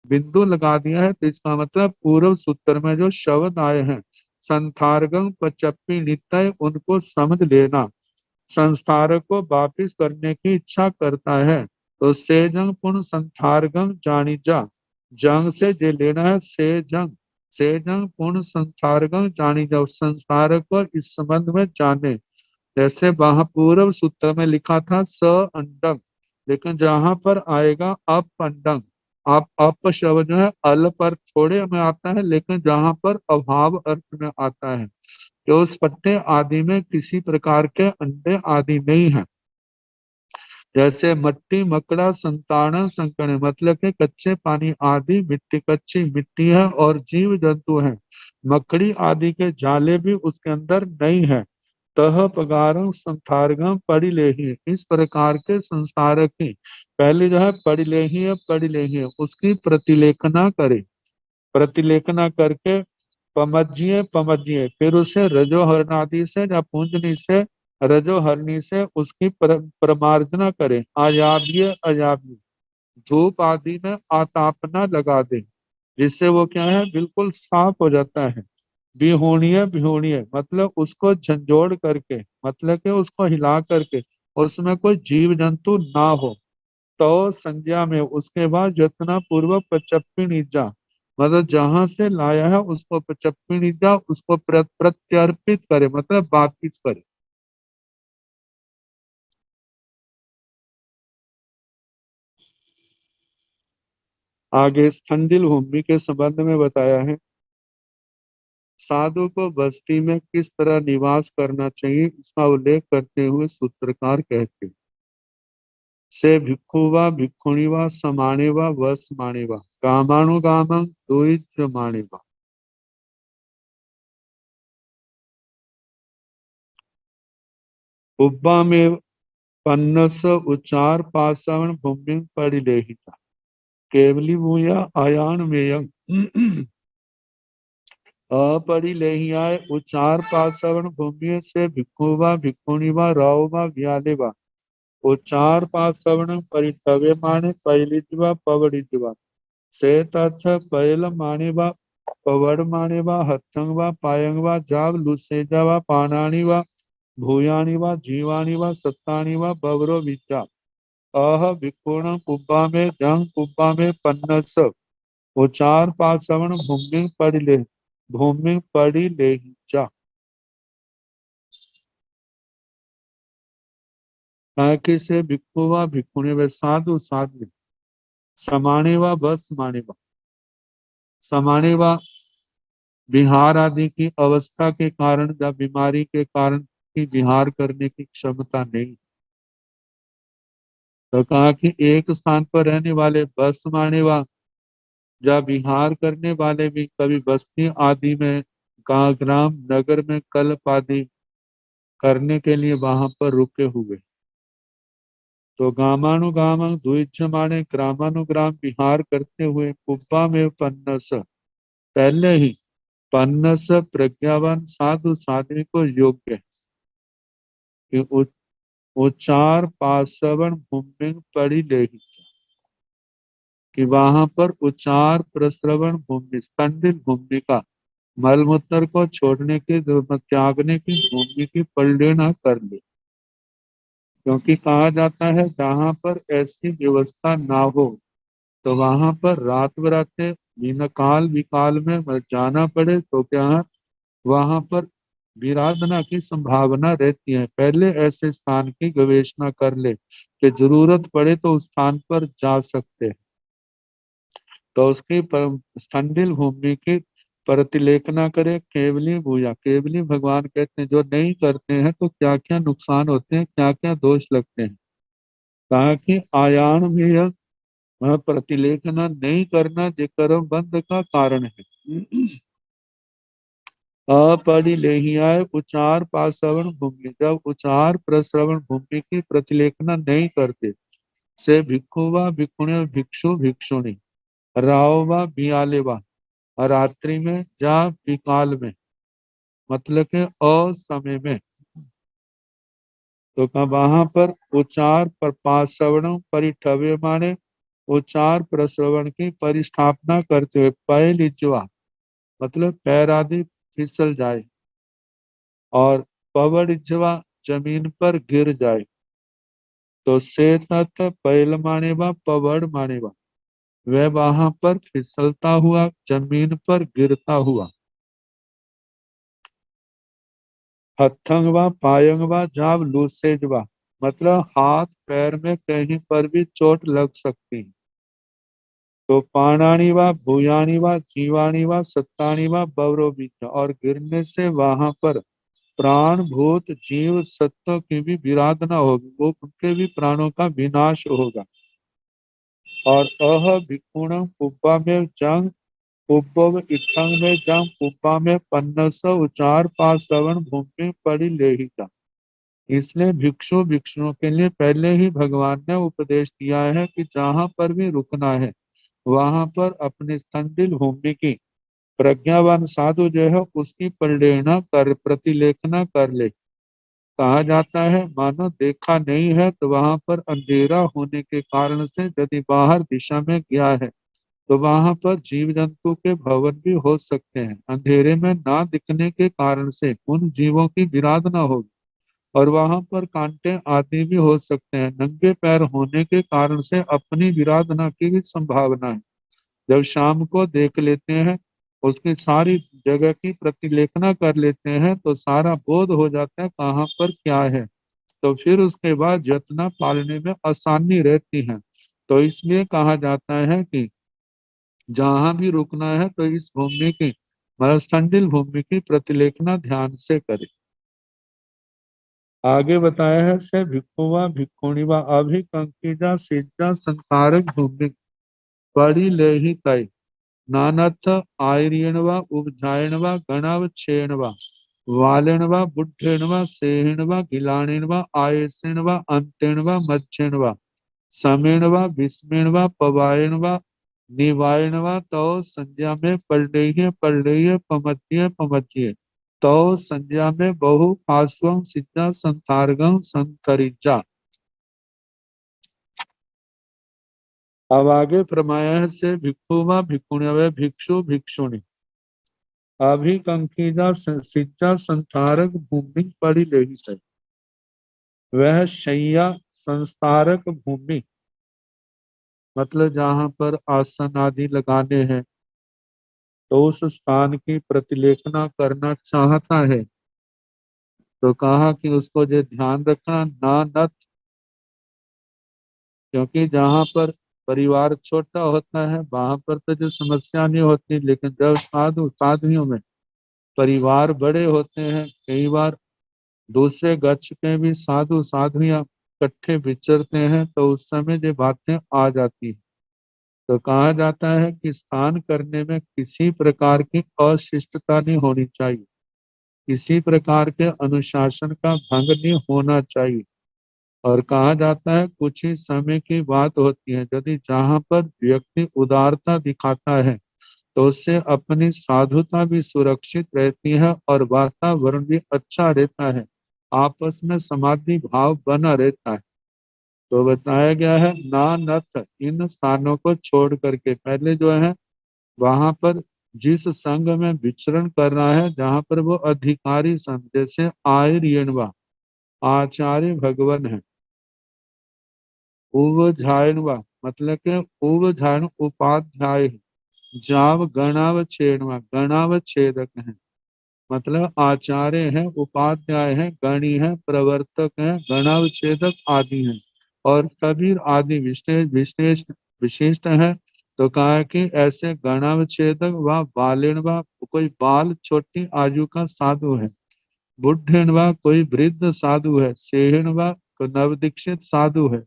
बिंदु लगा दिया है तो इसका मतलब पूर्व सूत्र में जो शब्द आए हैं संथार्गम पचप्पी नित्य उनको समझ लेना। संस्थार को वापिस करने की इच्छा करता है तो सेजंग पुनः संथार्गम जानीजा जंग से जे लेना है सेजंग पुनः संथार्गम जानीजा उस संसार को इस संबंध में जाने। जैसे वहां पूर्व सूत्र में लिखा था स अंडंग लेकिन जहां पर आएगा अपंडंग आप अप शब्द जो है अल पर थोड़े में आता है लेकिन जहां पर अभाव अर्थ में आता है कि उस पट्टे आदि में किसी प्रकार के अंडे आदि नहीं है। जैसे मट्टी मकड़ा संतान संकण मतलब के कच्चे पानी आदि मिट्टी कच्ची मिट्टी है और जीव जंतु है मकड़ी आदि के जाले भी उसके अंदर नहीं है। तह पगारम संथारगम पड़िलेही इस प्रकार के संसार की पहले जो है पड़िलेही उसकी प्रतिलेखना करे। प्रतिलेखना करके पमज्जिए फिर उसे रजोहरनादि से या पूंजनी से रजोहरनी से उसकी प्रमार्जना करे। अयाव्य धूप आदि में आतापना लगा दे जिससे वो क्या है बिल्कुल साफ हो जाता है। बिहोणीय मतलब उसको झंझोड़ करके मतलब कि उसको हिला करके उसमें कोई जीव जंतु ना हो। तो संज्ञा में उसके बाद यत्ना पूर्वक पचप्पी निजा मतलब जहां से लाया है उसको पचप्पी निजा उसको प्रत्यर्पित करे मतलब वापिस करे। आगे स्थंडिल भूमि के संबंध में बताया है साधु को बस्ती में किस तरह निवास करना चाहिए इसका उल्लेख करते हुए सूत्रकार कहते हैं से भिक्षुवा भिक्षुणीवा समानेवा वसमानेवा कामानुगामं द्विजमानेवा उब्बा में पन्नस उचार पासवण भूमि परिलेहिता केवली भूया आयान मेयं अपरिलेहियाय उचार पासवण भूमि से भिक्षुवा भिक्षुणीवा राववा व्यालेवा उचार पासवण परितव्य माने पैलिजवा पवड़िजवा से तथ पैल माने वा पवड़ माने वा हत्थंग वा पायंग वा जाव लुसेजा वा पानानी वा भूयानि वा जीवानि वा सत्तानि वा बवरो विचा अह विपूर्ण कुब्बा में जंग कुब्बा में पन्नस उचार पासवण भूमि पड़ी ले जा ताकि से भिक्षुवा भिक्षुणी व साधु साध्वी समाने व बस माने वा समाने व विहार आदि की अवस्था के कारण या बीमारी के कारण की विहार करने की क्षमता नहीं। तो कहा कि एक स्थान पर रहने वाले बस माने वा या विहार करने वाले भी कभी बस्ती आदि में गांव ग्राम नगर में कल्प आदि करने के लिए वहां पर रुके हुए। तो गामानुगाम द्विजमाने ग्रामानुग्राम विहार करते हुए कुब्बा में पन्नस पहले ही पन्नस प्रज्ञावान साधु साध्वी को योग्य है कि उचार पासवन भूमि पड़ी लेही, कि वहां पर उचार प्रश्रवण भूमि स्तंडिल भूमि का मलमूत्र को छोड़ने की त्यागने की भूमि की परिणा कर ले। क्योंकि कहा जाता है जहां पर ऐसी व्यवस्था ना हो तो वहां पर रात बराते बिना काल विकाल में मर जाना पड़े तो क्या है, वहां पर विराधना की संभावना रहती है। पहले ऐसे स्थान की गवेषणा कर ले कि जरूरत पड़े तो उस स्थान पर जा सकते हैं। तो उसकी स्थंडिल भूमि की प्रतिलेखना करे केवली भूया। केवली भगवान कहते हैं जो नहीं करते हैं तो क्या क्या नुकसान होते हैं, क्या क्या दोष लगते हैं। कहा कि आयान भी वह प्रतिलेखना नहीं करना जो कर्म बंध का कारण है। अपरिलेहियाय उचार पाश्रवण भूमि, जब उचार प्रश्रवण भूमि की प्रतिलेखना नहीं करते से भिक्खु व भिक्षुणी भिक्षु भिक्षुणी राव व बियाले व रात्रि में या विकाल में, मतलब के असमय में, तो वहां पर उचार पाश्रवण परिठव्य माने उचार प्रश्रवण की परिस्थापना करते हुए पैल इज्वा मतलब पैर आदि फिसल जाए और पवड़ इज्वा जमीन पर गिर जाए, तो से तत् पैल माने व पवड़ माने वह वहां पर फिसलता हुआ जमीन पर गिरता हुआ। हथंग व पायंग व जाव लूसेज व मतलब हाथ पैर में कहीं पर भी चोट लग सकती है। तो पाणानी व भूयानी व जीवानी व सत्तानी व बवरोबीज, और गिरने से वहां पर प्राण भूत जीव सत्व की भी विराधना होगी, वो उनके भी प्राणों का विनाश होगा। और अह भिक्षुणम पुब्बा में जंग पुब्बव इत्थंग में जंग पुब्बा में पन्नस उचार पाश्रवण भूमि पड़ी लेहिका। इसलिए भिक्षु भिक्षुओं के लिए पहले ही भगवान ने उपदेश दिया है कि जहां पर भी रुकना है वहां पर अपनी स्तंडिल भूमि की प्रज्ञावान साधु जो है उसकी परिणना कर प्रतिलेखना कर ले। कहा जाता है मानो देखा नहीं है तो वहां पर अंधेरा होने के कारण से यदि बाहर दिशा में गया है तो वहां पर जीव जंतु के भवन भी हो सकते हैं। अंधेरे में ना दिखने के कारण से उन जीवों की विराधना होगी और वहां पर कांटे आदि भी हो सकते हैं। नंगे पैर होने के कारण से अपनी विराधना की भी संभावना है। जब शाम को देख लेते हैं उसकी सारी जगह की प्रतिलेखना कर लेते हैं तो सारा बोध हो जाता है कहाँ पर क्या है, तो फिर उसके बाद यत्न पालने में आसानी रहती है। तो इसलिए कहा जाता है कि जहां भी रुकना है तो इस भूमि की मरुस्थंडिल भूमि की प्रतिलेखना ध्यान से करे। आगे बताया है से भिक्षुवा भिक्षुणीवा अभिकंकिजा सिज्जा संसारक भूमि पड़ी ले ही तय नानथ आयर्यण व उपजायण व गणावच्छेण व वालेण व बुद्धेण व सेहिण व गिलाणेन व आयसेण व अंतेण व मच्छेण व समेण व विस्मेण व पवायण व निवायण व तो संज्ञा में पलडेय पमज्य तो संज्ञा में बहु पार्श्वं सिद्धा संथार्गं संतरिजा। अब आगे प्रमाया से भिक्षु व भिक्षुण्य भिक्षु भिक्षुणी अभिकंकिजा सिज्जा संथारक भूमि पड़ी लेही है। वह शैया संस्तारक भूमि मतलब जहाँ पर आसन आदि लगाने हैं तो उस स्थान की प्रतिलेखना करना चाहता है तो कहा कि उसको जो ध्यान रखना ना नत, क्योंकि जहाँ पर परिवार छोटा होता है वहां पर तो जो समस्या नहीं होती, लेकिन जब साधु साधुओं में परिवार बड़े होते हैं कई बार दूसरे गच्छ के भी साधु साधुयां इकट्ठे विचरते हैं तो उस समय ये बातें आ जाती हैं। तो कहा जाता है कि स्नान करने में किसी प्रकार की अशिष्टता नहीं होनी चाहिए, किसी प्रकार के अनुशासन का भंग नहीं होना चाहिए। और कहा जाता है कुछ ही समय की बात होती है, यदि जहाँ पर व्यक्ति उदारता दिखाता है तो उससे अपनी साधुता भी सुरक्षित रहती है और वातावरण भी अच्छा रहता है। आपस में समाधि भाव बना रहता है। तो बताया गया है ना नथ, इन स्थानों को छोड़ करके पहले जो है वहां पर जिस संघ में विचरण कर रहा है, जहां पर वो अधिकारी संघ, जैसे आर्यनवा आचार्य भगवान है, उवझायनवा मतलब के उवझायन उपाध्याय है, जाव गणावच्छेदवा गणावच्छेदक है, मतलब आचार्य है, उपाध्याय है, गणी है, प्रवर्तक है, गणावच्छेदक आदि है, और कबीर आदि विशेष विशेष विशिष्ट है। तो कहा कि ऐसे गणावच्छेदक व बालेन व कोई बाल छोटी आयु का साधु है, बुढ़ेन व कोई वृद्ध साधु है, सेहन व नवदीक्षित साधु है।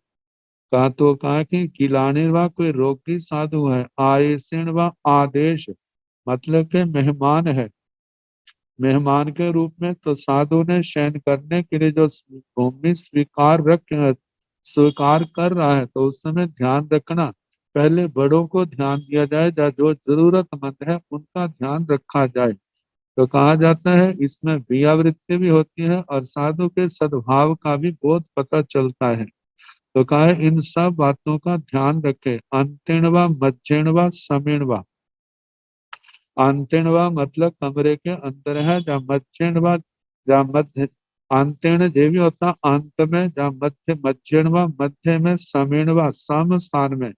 कहा तो कहा कि गिलाने व कोई रोगी साधु है, आयसीन व आदेश मतलब के मेहमान है, मेहमान के रूप में। तो साधु ने शयन करने के लिए जो भूमि स्वीकार कर रहा है, तो उस समय ध्यान रखना, पहले बड़ों को ध्यान दिया जाए, जो जरूरतमंद है उनका ध्यान रखा जाए। तो कहा जाता है इसमें क्रियावृत्ति भी होती है और साधु के सद्भाव का भी बोध पता चलता है। तो कहा है इन सब बातों का ध्यान रखे। अंतिणवा मज्जेणवा समीणवा, अंतिणवा मतलब कमरे के अंदर है, जहाँ मज्जेणवा जहाँ मध्य, अंतिण देवी होता अंत में, जहाँ मध्य मज्जेणवा मध्य में, समीणवा सम स्थान में,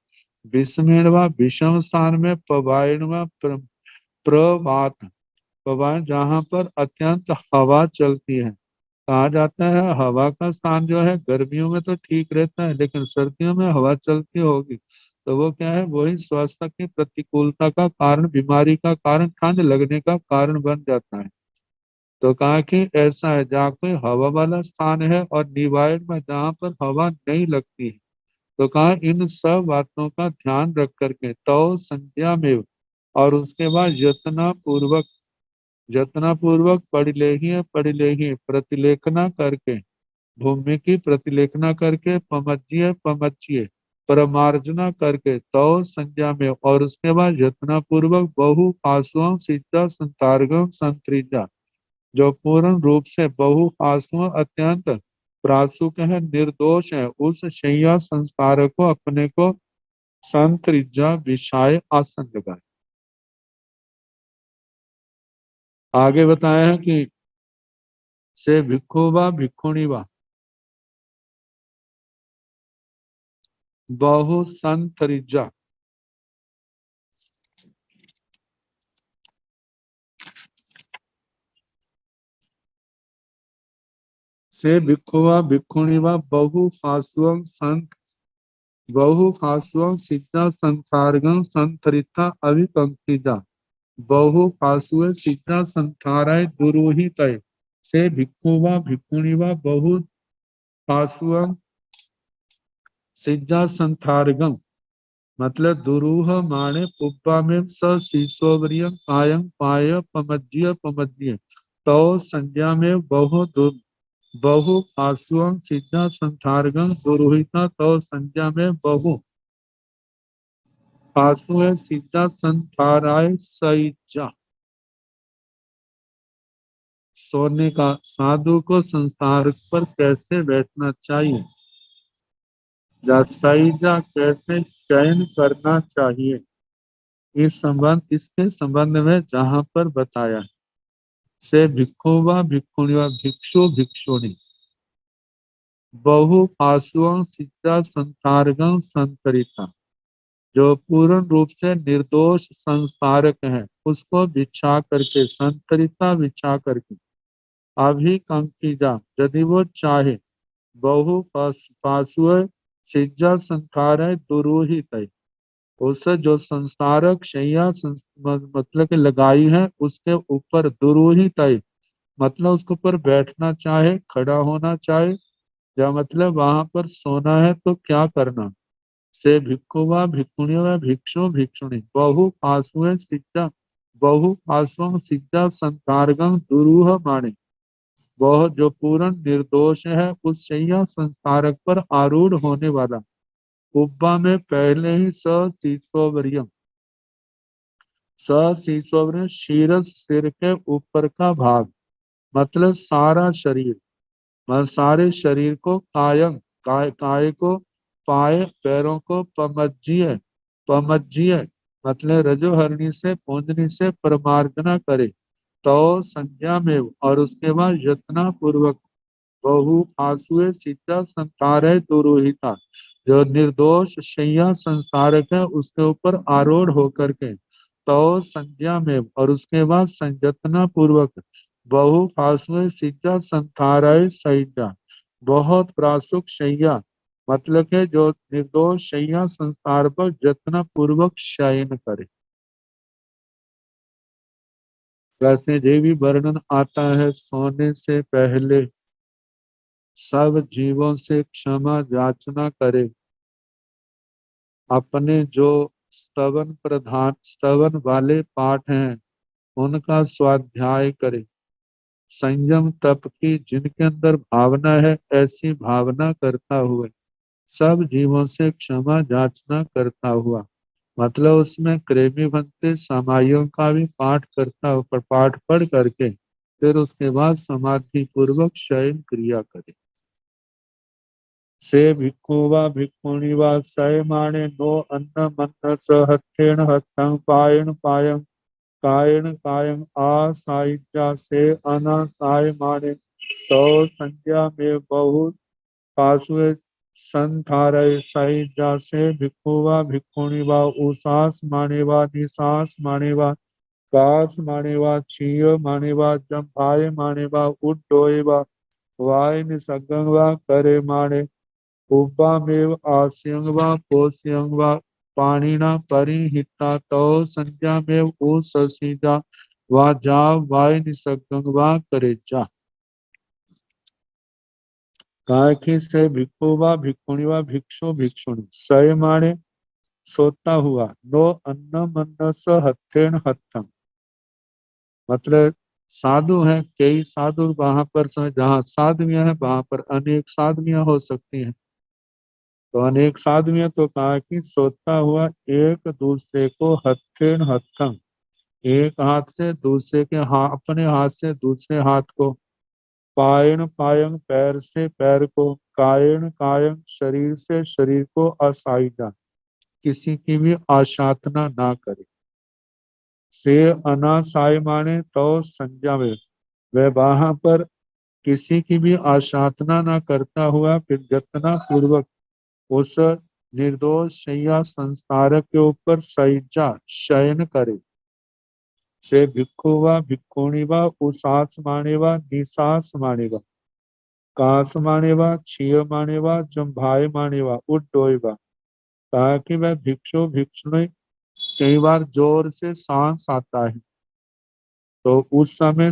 विषमीणवा विषम स्थान में, पवायणवा प्रवात पवन जहाँ पर अत्यंत हवा चलती है। कहा जाता है हवा का स्थान जो है गर्मियों में तो ठीक रहता है, लेकिन सर्दियों में हवा चलती होगी तो वो क्या है, वही स्वास्थ्य की प्रतिकूलता का कारण, बीमारी का कारण, ठंड लगने का कारण बन जाता है। तो कहा कि ऐसा है जहाँ कोई हवा वाला स्थान है और निवारण में जहाँ पर हवा नहीं लगती है। तो कहा इन सब बातों का ध्यान रख करके तो संध्या में, और उसके बाद यत्ना पूर्वक पढ़ लेही प्रतिलेखना करके, भूमि की प्रतिलेखना करके, पमज्जिए पमज्जिए परमार्जना करके तो संज्ञा में, और उसके बाद यत्ना पूर्वक बहु आसुओं सिद्धा संतार्गम संत्रिजा, जो पूर्ण रूप से बहु आसुओं अत्यंत प्रासुक है, निर्दोष है, उस शैया संस्कार को अपने को संत्रिजा विषाय आसन लगाए। आगे बताया है कि से भिक्खु व भिक्खुणी व बहु संतरिजा, से भिक्खु व भिक्खुणी व बहु फास्वं संत बहु फास्वं सिद्धा संथारगं संतरिता अभिपंक्तिजा, बहु फास्व सिद्धा संथाराय दुरोहित से भिक्खु व भिक्खुणी व बहु फास्वं सिद्धा संथारगं मतलब दुरूह माणे पुब्बा में स शीशोवरियं कायं पाय पमज्य पमज्य तो संज्ञा में बहु आसुअं सिद्धा संथारगं दुरोहिता तो संज्ञा में बहु आसु सिद्धा संथाराय सईजा। सोने का साधु को संसार पर कैसे बैठना चाहिए, या सईजा कैसे चयन करना चाहिए, इसके संबंध में जहाँ पर बताया से भिक्खु व भिक्खुणी व भिक्षु भिक्षुणी बहु आसुओं सिद्धा संसारगं संतरिता, जो पूर्ण रूप से निर्दोष संस्कारक है उसको बिछा करके, संतरिता बिछा करके, अभिकंकिजा यदि वो चाहे, बहु पासुए सिज्जा संस्कार है दुरूहित है, उस जो संस्कारक शैया मतलब कि लगाई है उसके ऊपर दुरूहित है, मतलब उसके ऊपर बैठना चाहे, खड़ा होना चाहे, या मतलब वहां पर सोना है तो क्या करना। से भिक्खु व भिक्खुणी व भिक्षु भिक्षुणी बहु आसुए सिद्धा बहु आसुम सिद्धा संसारगं दुरूह माने, वह जो पूर्ण निर्दोष है उस शैया संस्कारक पर आरूढ़ होने वाला, उब्बा में पहले ही शीर्षोवरियम, शीर्षोवरियम शीरस सिर के ऊपर का भाग मतलब सारा शरीर, सारे शरीर को कायम काय को पाए, पैरों को पमज्जीय पमज्जीय मतलब रजोहरणी से पूंजनी से परमार्जना करे। तो संज्ञा में और उसके बाद यत्ना पूर्वक बहु आंसुए सीता संतारय दुरोहिता, जो निर्दोष शैया संसारक है उसके ऊपर आरूढ़ होकर के तो संज्ञा में और उसके बाद संयतना पूर्वक बहु आंसुए सीता संतारय सैया, बहुत प्रासुक शैया मतलब के जो निर्दोष शैया संसार पर जतना पूर्वक शयन करे। वैसे जो भी वर्णन आता है सोने से पहले सब जीवों से क्षमा याचना करे, अपने जो स्तवन वाले पाठ हैं उनका स्वाध्याय करे, संयम तप की जिनके अंदर भावना है ऐसी भावना करता हुए सब जीवों से क्षमा याचना करता हुआ, मतलब उसमें क्रेमी बनते समाइयों का भी पाठ करता हुआ पाठ पढ़ करके फिर उसके बाद समाधि पूर्वक शयन क्रिया करे। से भिक्खु वा भिक्खुणी वा सयमाने नो अन्न मन्न स हथेन हथं पायण पायं कायण कायं आसाइजा से अनासाय माने तो संज्ञा में बहुत पासुए संथारय साइजा से भिक्खु वा भिक्खुणी वा उसास माने वा निसास माने वा कास माने वा छीय माने वा जम्भाय माने वा उड्डोय वा वाय निसगं वा करे माने उपामेव आस्यं वा पोस्यं वा पाणिना परिहिता तो संज्ञा में ओ ससीजा वा जा वाय निसगं वा करे जा। काखी से भिक्खु वा भिक्खुणी वा भिक्षु भिक्षुणी सय माने सोता हुआ, नो अन्न मन्न स हथेन हथम मतलब साधु हैं कई साधु वहां पर जहाँ साधवियां हैं वहां पर अनेक साधवियां हो सकती हैं, तो अनेक साधवियां तो कहा कि सोता हुआ एक दूसरे को हथेन हथम, एक हाथ से दूसरे के अपने हाथ से दूसरे हाथ को, पायण पायंग पैर से पैर को, कायण कायंग शरीर से शरीर को असाइडा किसी की भी आशातना ना करे। से अनासाय माने तो संज्ञा में वह वहां पर किसी की भी आशातना ना करता हुआ फिर जतना पूर्वक उस निर्दोष शैया संस्कारक के ऊपर सैजा शयन करे। से भिक्खु वा भिक्खुणी वा उसास माने वा निसास माने वा कास माने वा छीय माने वा जम्भाय माने वा उड्डोय वा, कहा कि वह भिक्षु भिक्षुणी कई बार जोर से सांस आता है तो उस समय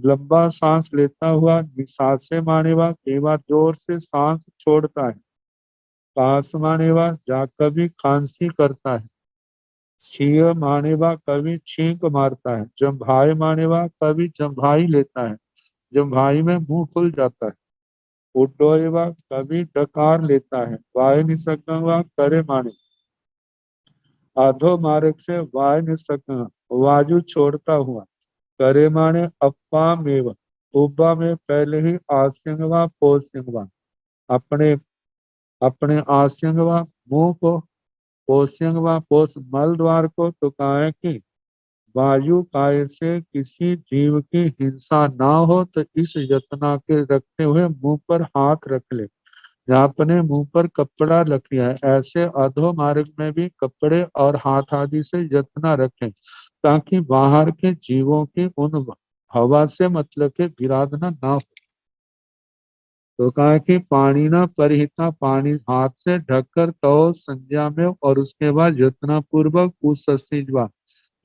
लंबा सांस लेता हुआ निसासे माने वा कई बार जोर से सांस छोड़ता है, कास माने वा जा कभी खांसी करता है, छीय माने वा कभी छींक मारता है, जम्भाई माने वा कभी जम्भाई लेता है, जम्भाई में मुंह खुल जाता है, उड्डोय वा कभी डकार लेता है, वाय निसगं वा करे माने आधो मार्ग से वाय निसगं वायु छोड़ता हुआ, करे माने अप्पा मेव उब्बा में पहले ही आस्यंगवा पोस्यंगवा अपने अपने आस्यंगवा मुंह को, पोस्यंगवा पोष मल द्वार को, तो कहा है कि वायु काय से किसी जीव की हिंसा ना हो तो इस यत्ना के रखते हुए मुंह पर हाथ रख ले, जहाँ अपने मुंह पर कपड़ा रख लिया है ऐसे अधो मार्ग में भी कपड़े और हाथ आदि से यत्ना रखें ताकि बाहर के जीवों की उन हवा से मतलब के विराधना ना हो। तो कहा कि पानी ना परिहिता पानी हाथ से ढककर तो संज्ञा में और उसके बाद यत्ना पूर्वक उस ससीजवा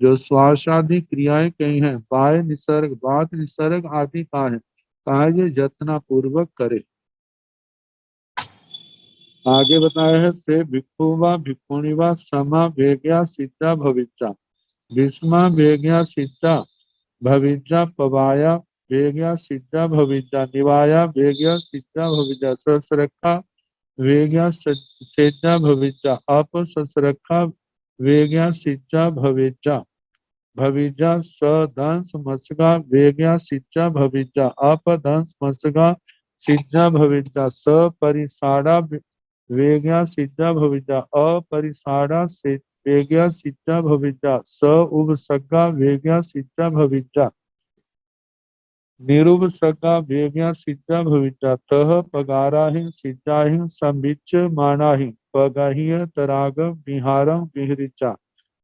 जो श्वास आदि क्रियाएं कही हैं बाय निसर्ग बात निसर्ग आदि का है कहा ये यत्ना पूर्वक करे। आगे बताया है से भिक्खु वा भिक्खुणी वा समा वेग्या सिद्धा भविष्या भीष्मा वेग्या सिद्धा भविष्या पवाया वेग्या सिद्धा भविष्या निवाया वेग्या सिद्धा भविष्या ससरखा वेग्या सिद्धा भविष्या अप ससरखा वेग्या सिद्धा भविष्या भविष्या सदंस मसगा वेग्या सिद्धा भविष्या अप दंस मसगा सिद्धा भविद्या सपरिसाड़ा वेग्या सिद्धा भविद्या अपरिसाड़ा से वेग्या सिद्धा भविद्या स उपसर्गा वेग्या सिद्धा भविद्या निरुपसर्गा वेग्या सिद्धा भविद्या तह पगाराहि सिद्धाहि संबिच्च मानाहि पगाहिय तरागम विहारम विहरिचा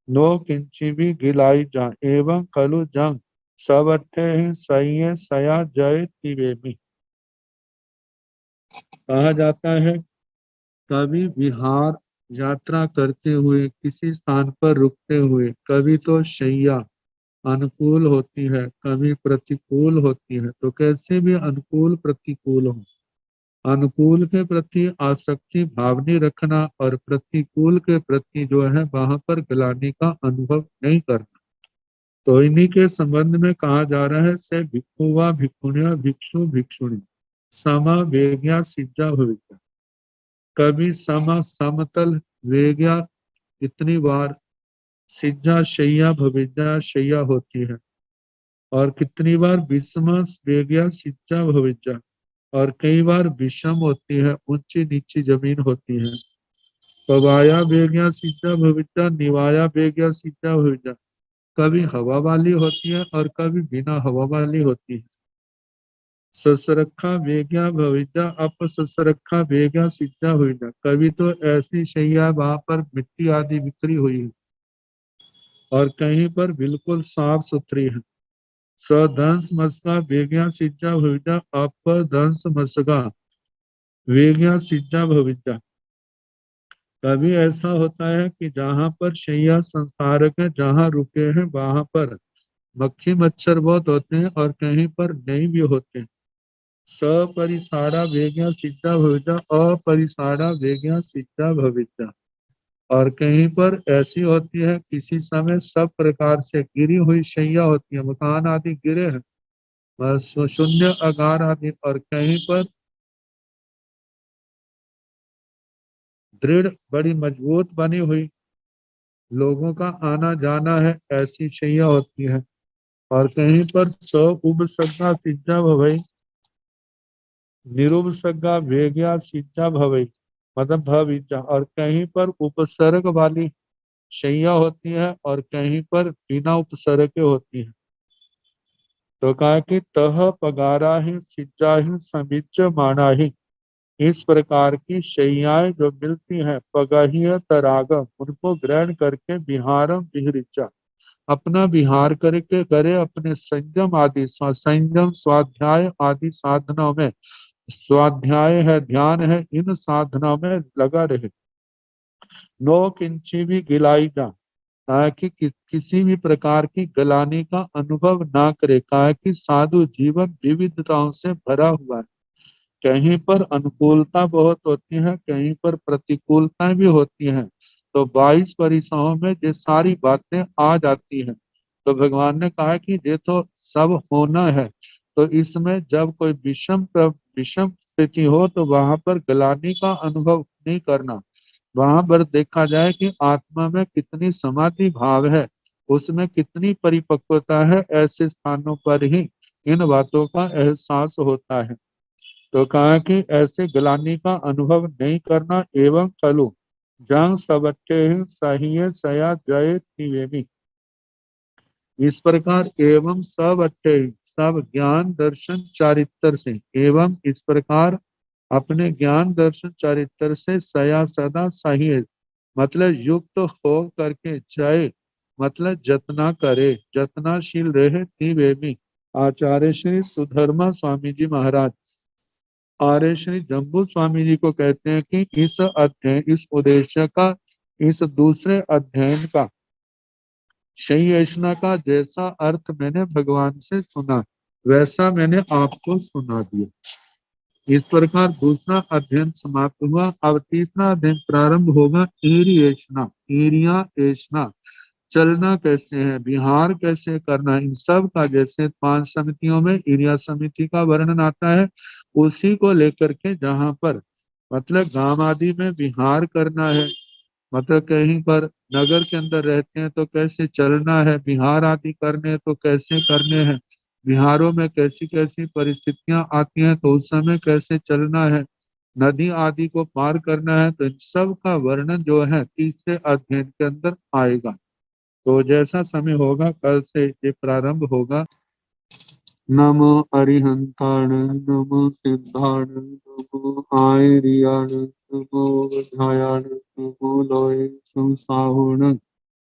नो किंचिवी गिलाई जा एवं खलु जंग सब अट्ठे ही सही सया जय तिवेमी। कहा जाता है कभी विहार यात्रा करते हुए किसी स्थान पर रुकते हुए कभी तो शैया अनुकूल होती है कभी प्रतिकूल होती है, तो कैसे भी अनुकूल प्रतिकूल हो, अनुकूल के प्रति आसक्ति भावनी रखना और प्रतिकूल के प्रति जो है वहां पर गलानी का अनुभव नहीं करना। तो इन्हीं के संबंध में कहा जा रहा है से भिक्षुवा भिक्षुण्या भिक्षु भिक्षुणी समा वेग्या सिद्धा भविष्य। कभी समा समतल वेग्या इतनी बार सिद्धा शैया भविद्या शैया होती है और कितनी बार विषमा वेग्या सिद्धा भविद्या और कई बार विषम होती है, ऊंची नीची जमीन होती है। पवाया वेग्या सिद्धा भविद्या निवाया वेग्या सिद्धा भविद्या कभी हवा वाली होती है और कभी बिना हवा वाली होती है। ससरखा वेग्या भविद्या अप ससरखा वेग्या सिद्धा भविद्या कभी तो ऐसी शैया वहां पर मिट्टी आदि बिखरी हुई है और कहीं पर बिल्कुल साफ सुथरी है। सदंस मस्का वेग्या सिद्धा भविद्या अप दंस मस्का वेग्या सिद्धा भविद्या कभी ऐसा होता है कि जहां पर शैया संस्कारक है जहां रुके हैं वहां पर मक्खी मच्छर बहुत होते हैं और कहीं पर नहीं भी होते। सपरिसाड़ा वेग्या सिद्धा भविद्या अपरिसाड़ा वेग्या सिद्धा भविद्या और कहीं पर ऐसी होती है किसी समय सब प्रकार से गिरी हुई शैया होती है, मकान आदि गिरे हैं बस शून्य आगार आदि, और कहीं पर दृढ़ बड़ी मजबूत बनी हुई लोगों का आना जाना है ऐसी शैया होती है। और कहीं पर स उपसर्गा सिद्धा भवई निरुपसर्गा वेग्या सिद्धा भवई मतलब भविद्या और कहीं पर उपसर्ग वाली शैया होती है और कहीं पर बिना उपसर्ग के होती है। तो कहा कि तह पगारा ही सिज्जा ही समिच माना ही इस प्रकार की शैयाएं जो मिलती हैं पगाहिय तरागम उनको ग्रहण करके विहारम विहरिचा अपना विहार करके करे अपने संयम आदि संयम स्वाध्याय आदि साधनों में, स्वाध्याय है ध्यान है इन साधना में लगा रहे। नो किंची भी गिलाई जा ताकि किसी भी प्रकार की गलानी का अनुभव ना करे, कहा कि साधु जीवन विविधताओं से भरा हुआ है। कहीं पर अनुकूलता बहुत होती है कहीं पर प्रतिकूलताएं भी होती हैं, तो 22 परिसरों में ये सारी बातें आ जाती हैं। तो भगवान ने कहा कि ये तो सब होना है, तो इसमें जब कोई विषम स्थिति हो तो वहां पर गलानी का अनुभव नहीं करना। वहां पर देखा जाए कि आत्मा में कितनी समाधि भाव है, उसमें कितनी परिपक्वता है, ऐसे स्थानों पर ही इन बातों का एहसास होता है। तो कहा कि ऐसे गलानी का अनुभव नहीं करना एवं खलु जंग सबट्टे सही सया जय त्रिवेणी इस प्रकार एवं सब अट्ठे सब ज्ञान दर्शन चारित्र से एवं इस प्रकार अपने ज्ञान दर्शन चारित्र से सया सदा सही मतलब युक्त हो करके जय मतलब जतना करे जतनाशील रहे त्रिवेणी। आचार्य श्री सुधर्मा स्वामी जी महाराज आर्य श्री जम्बू स्वामी जी को कहते हैं कि इस अध्ययन इस उद्देश्य का इस दूसरे अध्ययन का शैयशना का जैसा अर्थ मैंने भगवान से सुना वैसा मैंने आपको सुना दिया। इस प्रकार दूसरा अध्ययन समाप्त हुआ। अब तीसरा अध्ययन प्रारंभ होगा। एरियशना एरिया एशना चलना कैसे है विहार कैसे करना इन सब का जैसे 5 समितियों में एरिया समिति का वर्णन आता है उसी को लेकर के जहाँ पर मतलब गांव आदि में विहार करना है, मतलब कहीं पर नगर के अंदर रहते हैं तो कैसे चलना है, विहार आदि करने तो कैसे करने हैं, विहारों में कैसी कैसी परिस्थितियां आती हैं तो उस समय कैसे चलना है, नदी आदि को पार करना है, तो इन सब का वर्णन जो है तीसरे अध्ययन के अंदर आएगा। तो जैसा समय होगा कल से ये प्रारंभ होगा। नमो अरिहंताण, नमो सिद्धाण, नमो आयरियाण, नमो वधायाण, नमो लोय संसाहुण,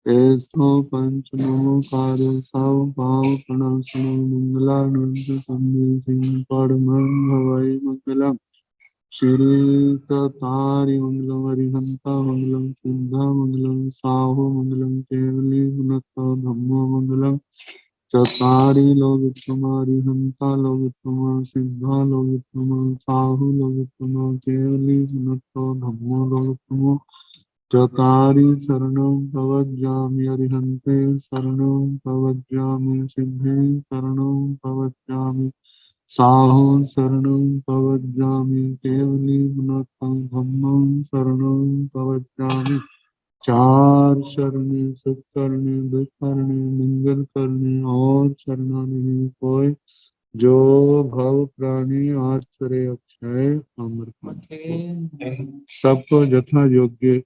तेसो पंच नमोकारो सव भाव प्रणसनो मंगलानंद संदेशिं परमं भवै मंगलम्। श्री ततारि मंगलम अरिहंता मंगलम सिद्धा मंगलम साहु मंगलम केवली गुणतो धम्मो मंगलम। चतारि लोकोत्तमा अरिहंता लोकोत्तमा सिद्धा लोकोत्तमा साहु लोकोत्तमा केवली गुणतो धम्मो लोकोत्तमो। चतारि शरणं प्रवज्जामि अरिहन्ते शरणं प्रवज्जामि सिद्धे शरणं प्रवज्जामि साहु शरणं प्रवज्जामि केवली गुणतं धम्मं शरणं प्रवज्जामि। चार शरणे सुख करने दुख करने मंगल करने और शरणा नहीं कोई, जो भव प्राणी आश्चर्य अक्षय अमर। सबको यथा योग्य